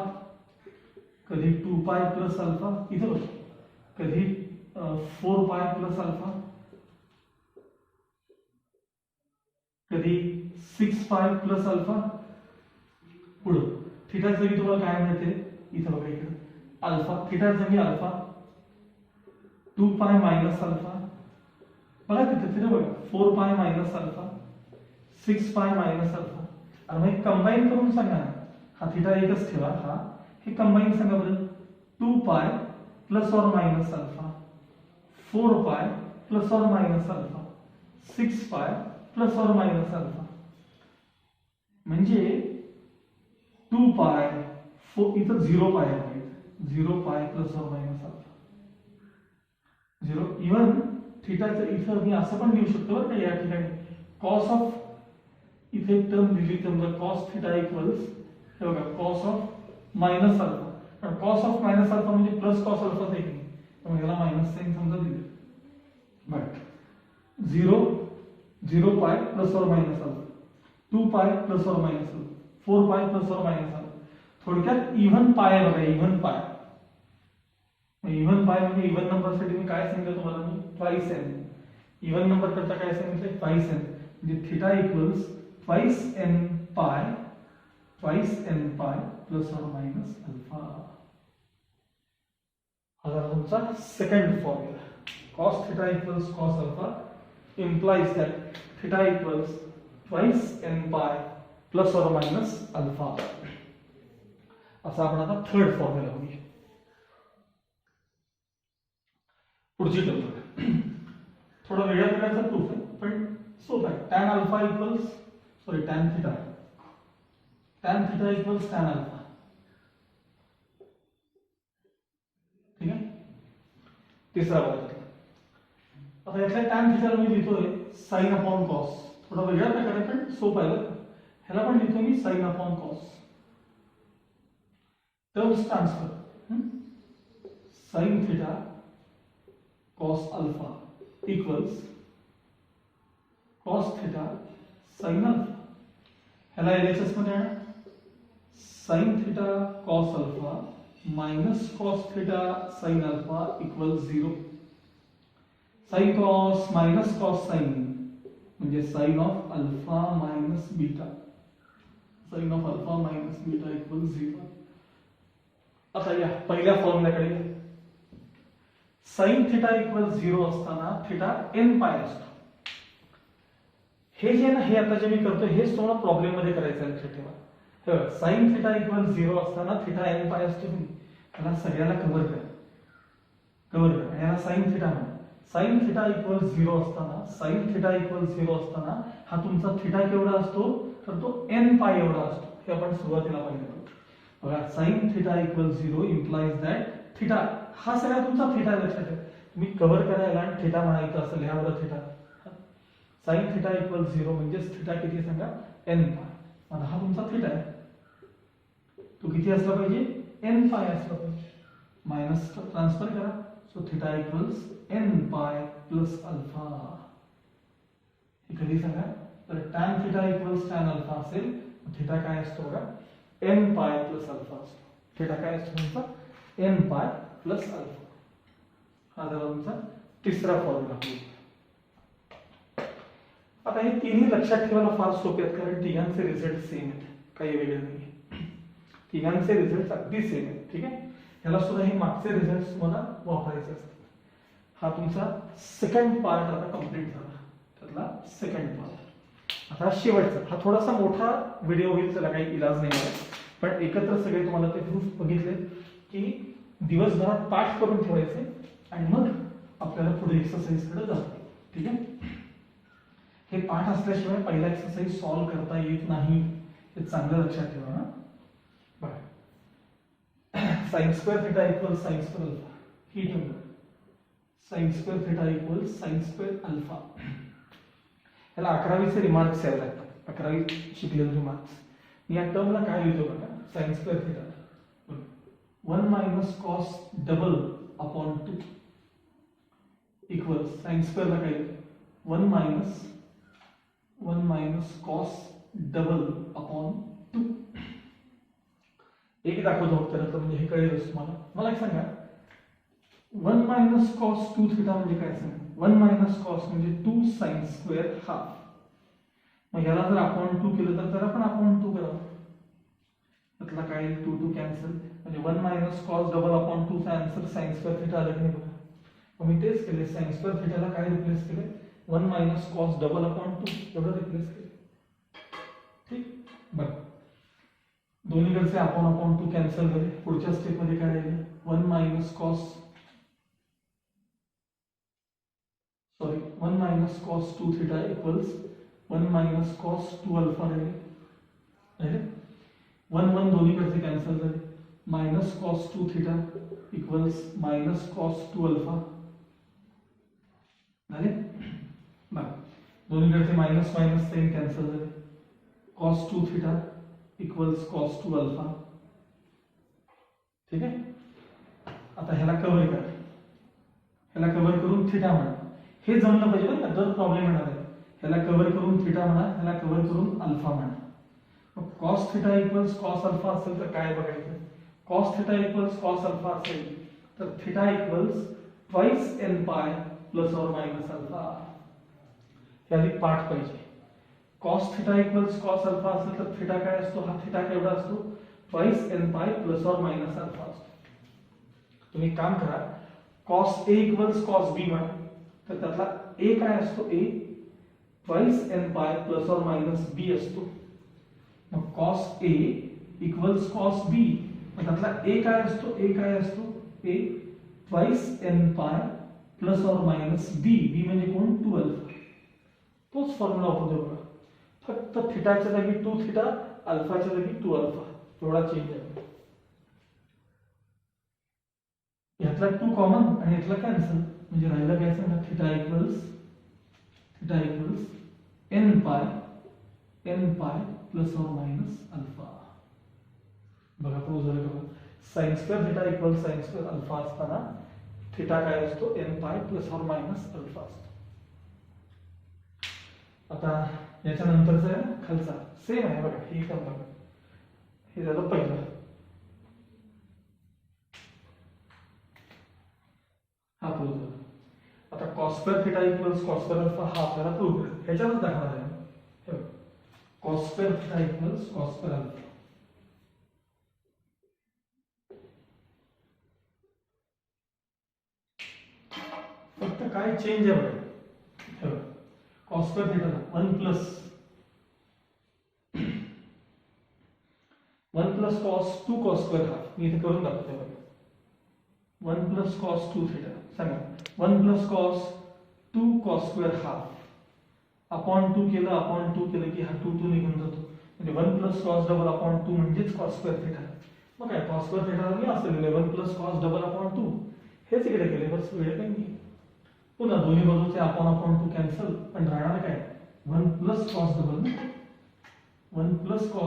कधी 2 पाय प्लस अल्फा, इथे बघा कधी 4 पाय प्लस अल्फा, कधी 6 पाय प्लस अल्फा. पुढे थिटाच्या जागी तुम्हाला काय मिळते इथे बघा इकडे अल्फा, थिटाच्या जागी अल्फा 2 पाय मायनस अल्फा, बघा तिथे बघा 4 पाय मायनस अल्फा 6 पाय मायनस अल्फा. आणि मग कंबाईन करून सांगा हा थिटा एकच ठेवा, हा हे कंबाईन सांगा बरं 2 पाय प्लस और मायनस अल्फा 4 पाय प्लस और मायनस अल्फा 6 पाय प्लस और मायनस अल्फा. म्हणजे 2 पाय इथं 0 पाय आहे, 0 पाय प्लस और मायनस अल्फा 0. इव्हन थिटाचं इथं मी असं पण लिहू शकतो बरं का या ठिकाणी कॉस ऑफ, इथे टर्म दिली तर कॉस थिटा इक्वल्स हे बघा कॉस ऑफ मायनस अल्फा, पण कॉस ऑफ मायनस अल्फा म्हणजे प्लस कॉस अल्फाच आहे की, त्यामुळे याला मायनस साइन समजा दिले. बट 0 पाय प्लस और मायनस अल्फा, 2 पाय प्लस और मायनस अल्फा, 4 पाय प्लस और मायनस अल्फा. थोडक्यात इव्हन पाय आहे बघा, इव्हन पाय. इव्हन पाय म्हणजे इव्हन नंबर साठी मी काय सांगितलं तुम्हाला मी ट्वाइस एन. इव्हन नंबर करता काय सांगितलं ट्वाइस एन, म्हणजे theta equals twice n pi plus और मायनस अल्फा. हा झाला तुमचा second formula. Cos theta equals cos alpha implies that theta equals twice n pi plus or minus alpha. असा आपण आता थर्ड फॉर्म्युला बघूया. पुढची टर्म थोडा वेगळ्या प्रकारचा प्रूफ आहे पण सोपा आहे. tan alpha equals tan theta equals tan alpha. ठीक आहे. तिसरा बघा आता यातल्या tan थिटा मी लिहितोय sin अपॉन cos. थोडा वेगळ्या प्रकारे पण सोपा आहे बरं. ह्याला पण लिहितो मी sin upon cos. Terms transfer sin theta cos alpha equals cos theta sin alpha. ह्याला एलएचएस मध्ये आणा sin theta cos alpha minus cos theta sin alpha equals 0. sin cos minus cos sin म्हणजे sin of alpha minus beta, sin of alpha minus beta equals 0. आता या पहिल्या फॉर्म्युल्याकडे sin theta equals 0 असताना theta n पाय असतो. हे जे ना हे आता जे मी करतोय हेच तुम्हाला प्रॉब्लेम मध्ये करायचं लक्षात ठेवा. तर sin थिटा इक्वल्स 0 असताना थिटा n पाय असतो. त्याला सगळ्याला कव्हर करा याला sin थिटा म्हणा. sin थिटा इक्वल्स 0 असताना हा तुमचा थिटा केवढा असतो तर तो n पाय एवढा असतो. हे आपण सुरुवातीला पाहिलं बघा. sin theta equals 0 implies that theta हा सगळा तुमचा थिटा लक्षात ठेवा. तुम्ही कव्हर करायला आणि थिटा म्हणायचं असेल ह्या बरोबर थिटा. sin थिटा इक्वल्स 0 म्हणजे थिटा किती सांगा n पाय. आता हा तुमचा थिटा आहे तो किती असला पाहिजे n पाय असला पाहिजे. मायनस ट्रान्सफर करा सो थिटा इक्वल्स n पाय प्लस अल्फा. हे कधी सांगा तर tan theta equals tan alpha असेल थिटा काय असतो बघा n पाय प्लस अल्फा असतो. थिटा काय असतो तुमचा n पाय प्लस अल्फा. हा झाला तुमचा तिसरा फॉर्म्युला. आता हे तिन्ही लक्षात ठेवायला फार सोपे आहेत कारण तिघांचे रिझल्ट सेम आहेत, काही वेगळे नाही. तिघांचे रिझल्ट अगदी सेम आहेत. ठीक आहे. ह्याला सुद्धा हे मागचे रिझल्ट तुम्हाला वापरायचे असतात. हा तुमचा सेकंड पार्ट आता कंप्लीट झाला. त्यातला सेकंड पार्ट. आता शेवटचा हा थोडासा मोठा व्हिडिओ होईल, त्याला काही इलाज नाही आहे पण एकत्र सगळे तुम्हाला ते प्रूफ बघितले की दिवसभरात पाठ करून ठेवायचे आणि मग आपल्याला पुढे एक्सरसाइजकडे जातो. ठीक आहे. हे पाठ असल्याशिवाय पहिला एक्सरसाइज सॉल्व्ह करता येत नाही, हे चांगलं लक्षात ठेवा. ना बघा, sine square theta equal sine square alpha ही ठेवलं. Sine square theta equal sine square alpha. याला 11वीचे रिमार्क्स यायला लागतात. 11वी शिकलेले रिमार्क्स. या टर्मला काय लिहितो बघा, sine square theta 1 minus cos double upon 2 equal sine स्क्वेअरला काय लिहितो 1 मायनस कॉस डबल अपॉन 2. एक दाखवतो फक्त, म्हणजे हे कळेलच तुम्हाला. मला एक सांगा, 1 मायनस कॉस 2 थिटा म्हणजे काय सांगा. 1 मायनस कॉस म्हणजे 2 साइन स्क्वेअर हाफ. मग याला जर अपॉन 2 केलं तर त्याला पण अपॉन 2 करावं. त्यातला काय 2 कॅन्सल, म्हणजे 1 मायनस कॉस डबल अपॉन 2 चा आन्सर साइन स्क्वेअर थिटा आला की नाही बघा. मग मी तेच केले, साइन स्क्वेअर थिटाला काय रिप्लेस केले 1 मायनस कॉस डबल अपॉन 2 एवढं रिप्लेस केले. ठीक. बरं, दोन्हीकडचे अपॉन 2 कॅन्सल झाले. पुढच्या स्टेप मध्ये काय राहिले 1 minus cos 2 theta equals 1 minus cos 2 alpha राहिले. 1 दोन्हीकडचे कॅन्सल झाले. Minus cos 2 theta equals minus cos 2 alpha झाले. दोन्हीकडचे मायनस मायनस साइन कॅन्सल झाले. Cos 2 theta equals cos 2 alpha. ठीक आहे. आता ह्याला कव्हर करा. ह्याला कव्हर करून थिटा म्हणा. हे जमलं पाहिजे बरं का, जर प्रॉब्लेम येणार आहे. ह्याला कव्हर करून थिटा म्हणा, ह्याला कव्हर करून अल्फा म्हणा. मग cos theta equals cos alpha असेल तर काय बघायचं. Cos theta equals cos alpha असेल तर theta equals twice n pi plus और मायनस अल्फा. हे आधी पाठ पाहिजे. Cos theta equals cos alpha असेल तर थिटा काय असतो, हा थिटा केवढा असतो ट्वाइस एन पाय प्लस और मायनस अल्फा असतो. तुम्ही काम करा, कॉस ए इक्वल्स कॉस बी म्हणा, तर त्यातला ए काय असतो, ए ट्वाइस एन पाय प्लस और मायनस बी असतो. मग कॉस ए इक्वल्स कॉस बी, मग त्यातला ए काय असतो, ए ट्वाइस एन पाय प्लस और मायनस बी. बी म्हणजे कोण 2 अल्फा. तोच फॉर्म्युला वापरतो बघा. फक्त थिटाच्या जागी 2 थिटा, अल्फाच्या जागी 2 अल्फा एवढा चेंज आहे. यातला 2 कॉमन आणि यातला कॅन्सल, म्हणजे राहिलं काय सांगा theta equals N pi plus और मायनस अल्फा. बघा प्रूव्ह झालं का. Sign square theta equal sine square alpha असताना थिटा काय असतो एन पाय प्लस और मायनस अल्फा असतो. आता याच्या नंतरचा खालचा सेम आहे बघा. हे पण बघा, हे झालं पहिलं. हा प्रूव्ह झाला. आता cos square theta equals cos square alpha हा आपल्याला प्रूव्ह करेल. ह्याच्यावरच दाखवणार आहे. हे बघा, cos square theta equals cos square alpha. फक्त काय चेंज आहे बघा. हे बघा, cos square theta 1 plus cos 2 cos square half. मी इथे करून दाखवते बघा. 1 प्लस कॉस 2 थिटा सांगा. 1 plus cos 2 cos square half upon 2 केलं की हा 2 निघून जातो. म्हणजे 1 प्लस कॉस डबल अपॉन 2 म्हणजेच कॉस स्क्वेअर थिटा. मग काय कॉस स्क्वेअर थिटा मी असं लिहिलं 1 प्लस कॉस डबल अपॉन 2. हेच इकडे केले, बस वेळ काही नाही. पुन्हा दोन्ही बाजूचे अपॉन 2 कॅन्सल, पण राहणार काय 1 प्लस कॉस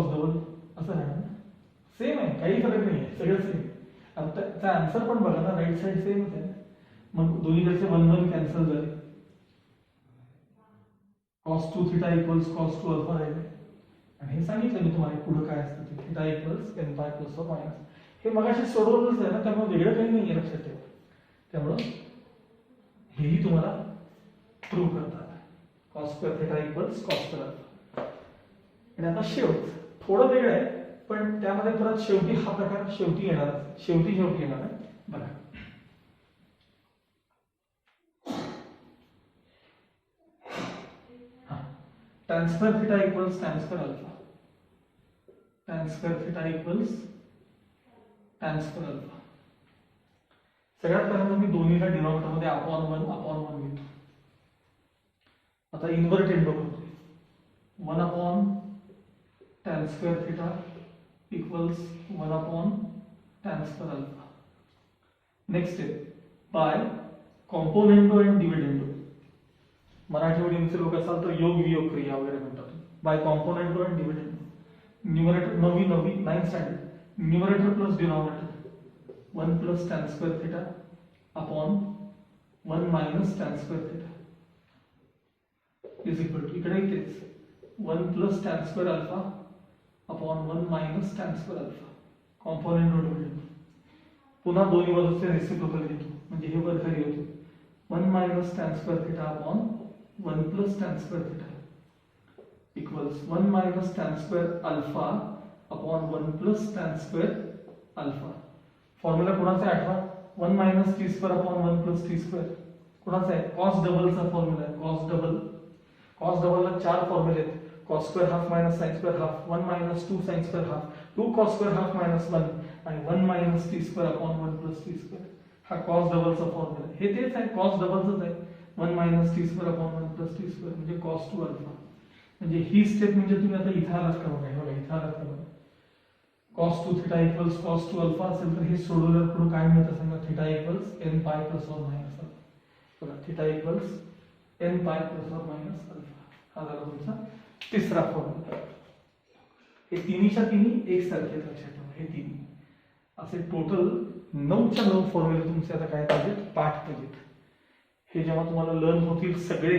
डबल असं राहणार. सेम आहे, काही फरक नाही आहे, सगळं सेम. त्याचा आन्सर पण बघा ना, राईट साइड सेमच आहे. मग दोन्हीकडचे 1 कॅन्सल झाले. cos 2 theta equals cos 2 alpha राहिले. आणि हे सांगितलं मी तुम्हाला पुढे काय असतं ते थिटा इक्वल्स n पाय प्लस और मायनस. हे मगाशी सोडवलंच आहे ना, त्यामुळे वेगळं काही नाही लक्षात ठेवा. त्यामुळे हेही तुम्हाला प्रूव्ह करता आलं. cos square theta equals cos square alpha. आणि आता शेवट थोडं वेगळं आहे, पण त्यामध्ये परत शेवटी हा प्रकार शेवटी येणार आहे बघा. tan square theta equals tan square alpha. tan square theta equals tan square alpha. सगळ्यात पहिल्यांदा मी दोन्हीला डिनॉमिनेटर मध्ये अपॉन वन घेतो. आता इन्व्हर्टेड बघू. 1 upon tan square theta equals 1 upon tan square alpha. Next step by componendo and dividendo. Marathi मीडियमचे लोक असाल तर योग वियोग क्रिया वगैरे म्हणतात. By componendo and dividendo. Numerator नवी 9th standard. Numerator plus denominator 1 plus tan square theta upon 1 minus tan square theta is equal to इकडे तेच 1 plus tan square alpha upon 1 minus tan square alpha. Component व डिव्हिडेंड. पुन्हा दोन्ही बाजूचे reciprocal घेतो म्हणजे हे वर खाली होते. 1 minus tan square theta upon 1 plus tan square theta equals 1 minus tan square alpha upon 1 plus tan square alpha. Formula कोणाचा आहे आठवा. 1 minus T square upon 1 plus T square कोणाचा आहे. कॉस डबलचा फॉर्म्युला आहे. कॉस डबलला 4 फॉर्म्युले आहेत. cos square half minus sin square half, 1 minus 2 sin square half, 2 cos square half minus 1 आणि 1 minus t square upon 1 plus t square. हा cos डबलचा formula हे तेच आहे. cos डबलच आहे. 1 minus t square upon 1 plus t square म्हणजे cos 2 alpha. म्हणजे ही step म्हणजे तुम्ही आता इथे आलात का बघा. हे बघा इथे आलात का बघा. cos 2 theta equals cos 2 alpha असेल तर हे सोडवल्यावर पुढे काय मिळतं सांगा. थीटा इक्वल्स n पाय प्लस और मायनस अल्फा. बघा थीटा इक्वल्स n पाय प्लस और मायनस अल्फा. हा झाला तुमचा तिसरा फॉर्म्युला. हे तिन्हीच्या तिन्ही एक सारखे लक्षात ठेवा. हे तिन्ही असे टोटल 9च्या 9 फॉर्म्युले तुमचे आता काय पाहिजेत. पाठ पाहिजेत. हे जेव्हा तुम्हाला लर्न होतील सगळे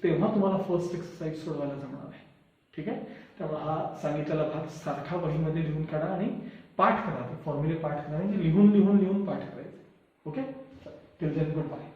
तेव्हा तुम्हाला फर्स्ट एक्सरसाइज सोडवायला जमणार आहे. ठीक आहे. त्यामुळे हा सांगितलेला भाग सारखा वहीमध्ये लिहून काढा आणि पाठ करा. ते फॉर्म्युले पाठ करा म्हणजे लिहून पाठ करायचे. Okay. Till then good bye.